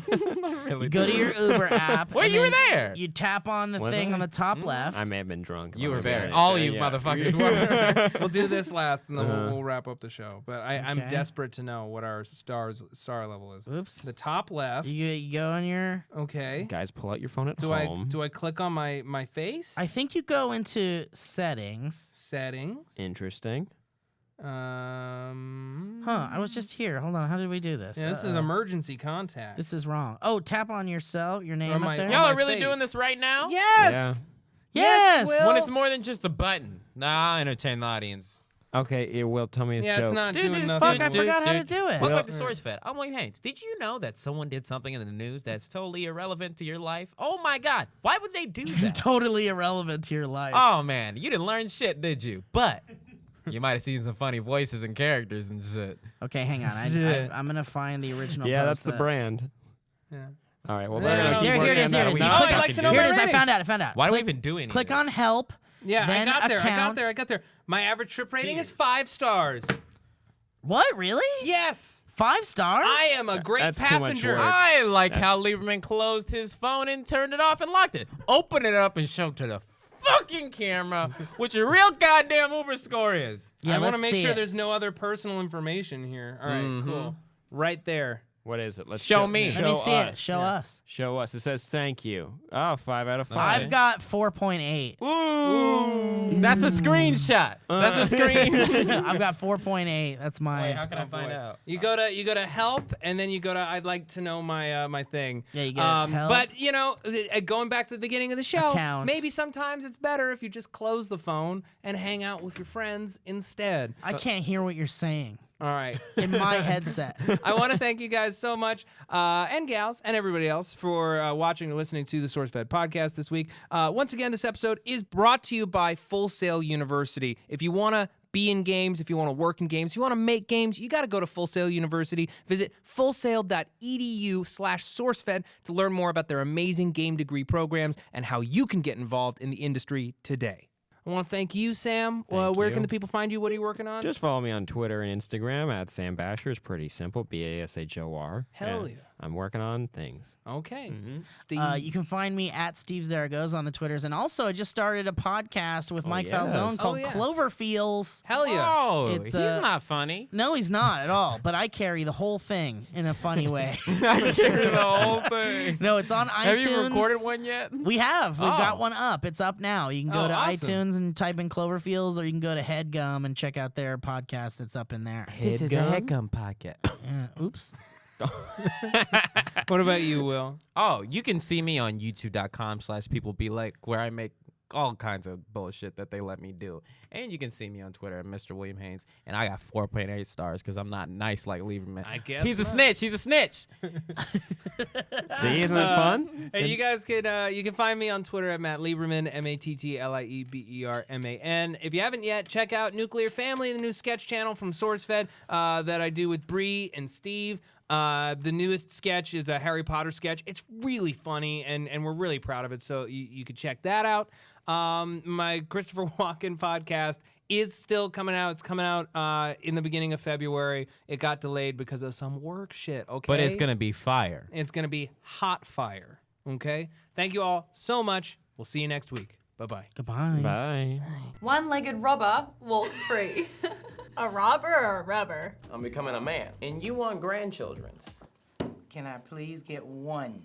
Not really. You go to your Uber app. Wait, and you were then there. You tap on the Was thing I? on the top left. I may have been drunk. You I'm were gonna be very. honest. All you Yeah. motherfuckers were. We'll do this last, and then Uh-huh. we'll wrap up the show. But I'm Okay. desperate to know what our star level is. Oops. The top left. You go on your. Okay. Guys, pull out your phone at Do home. I click on my face? I think you go into settings. Settings. Interesting. Huh? I was just here. Hold on. How did we do this? Yeah, this is Uh-oh. emergency contact. This is wrong. Oh, tap on yourself. Your name Or up my- there. or Y'all my are really face. doing this right now? Yes. Yes. Will. When it's more than just a button. Nah, I entertain the audience. Okay, it will tell me his Yeah, joke. it's not Dude, doing dude, nothing. Fuck! I forgot how to do it. Welcome back to SourceFed. I'm William Haynes. Did you know that someone did something in the news that's totally irrelevant to your life? Oh my God. Why would they do that? Totally irrelevant to your life. Oh man, you didn't learn shit, did you? But you might have seen some funny voices and characters and shit. Okay, hang on. Shit. I'm gonna find the original. Yeah, that's post the that- brand. Yeah. All right, well, There they're you gonna go. keep Here it working is. on Here that. it is. We You No, click I'd on- like to know Here my it is. I rating. found out. I found out. Why do we Click- even do any of Click this? on help. Yeah, Then I got there. account. I got there. My average trip rating is 5 stars. What? Really? Yes. 5 stars? I am a great That's too much passenger. work. I like how Lieberman closed his phone and turned it off and locked it. Open it up and show to the fucking camera what your real goddamn Uber score is. Yeah, I want let's to make see sure it. there's no other personal information here. All right, cool. Right there. What is it? Let's Show me. Let me see it. us. Show us. Show us. It says thank you. Oh, 5 out of 5. Okay. I've got 4.8. Ooh, that's a screenshot. That's a screen. I've got 4.8. That's my. Wait, how can I find out? You go to help, and then you go to I'd like to know my my thing. Yeah, you go to help. But you know, going back to the beginning of the show, Account. maybe sometimes it's better if you just close the phone and hang out with your friends instead. I can't hear what you're saying All right. in my headset. I want to thank you guys so much, and gals, and everybody else for watching and listening to the SourceFed podcast this week. Once again, this episode is brought to you by Full Sail University. If you want to be in games, if you want to work in games, if you want to make games, you got to go to Full Sail University. Visit fullsail.edu/sourcefed to learn more about their amazing game degree programs and how you can get involved in the industry today. I want to thank you, Sam. Thank Where you. can the people find you? What are you working on? Just follow me on Twitter and Instagram at Sam Basher. It's pretty simple. BASHOR. Hell And yeah. I'm working on things. Okay. Steve. You can find me at Steve Zaragoza on the Twitters. And also, I just started a podcast with Mike yes. Falzone called Oh, yeah. Cloverfields. Hell yeah. Oh, It's, he's uh, not funny. No, he's not at all. But I carry the whole thing in a funny way. I carry the whole thing. No, it's on iTunes. Have you recorded one yet? We have. We've got Oh. one up. It's up now. You can go Oh, to awesome. iTunes and type in Cloverfields, or you can go to HeadGum and check out their podcast that's up in there. This is a Headgum podcast. Oops. What about you, Will? Oh, you can see me on youtube.com/peoplebelike, where I make all kinds of bullshit that they let me do. And you can see me on Twitter at Mr. William Haynes. And I got 4.8 stars because I'm not nice like Lieberman. I guess He's a not. snitch. He's a snitch. See, isn't that fun? And you guys can find me on Twitter at Matt Lieberman, MattLieberman. If you haven't yet, check out Nuclear Family, the new sketch channel from SourceFed that I do with Bree and Steve. The newest sketch is a Harry Potter sketch. It's really funny, and we're really proud of it, so you could check that out. My Christopher Walken podcast is still coming out. It's coming out in the beginning of February. It got delayed because of some work shit, okay? But it's going to be fire. It's going to be hot fire, okay? Thank you all so much. We'll see you next week. Bye-bye. Goodbye. Bye. One-legged robber walks free. A robber or a rubber? I'm becoming a man. And you want grandchildren's. Can I please get one?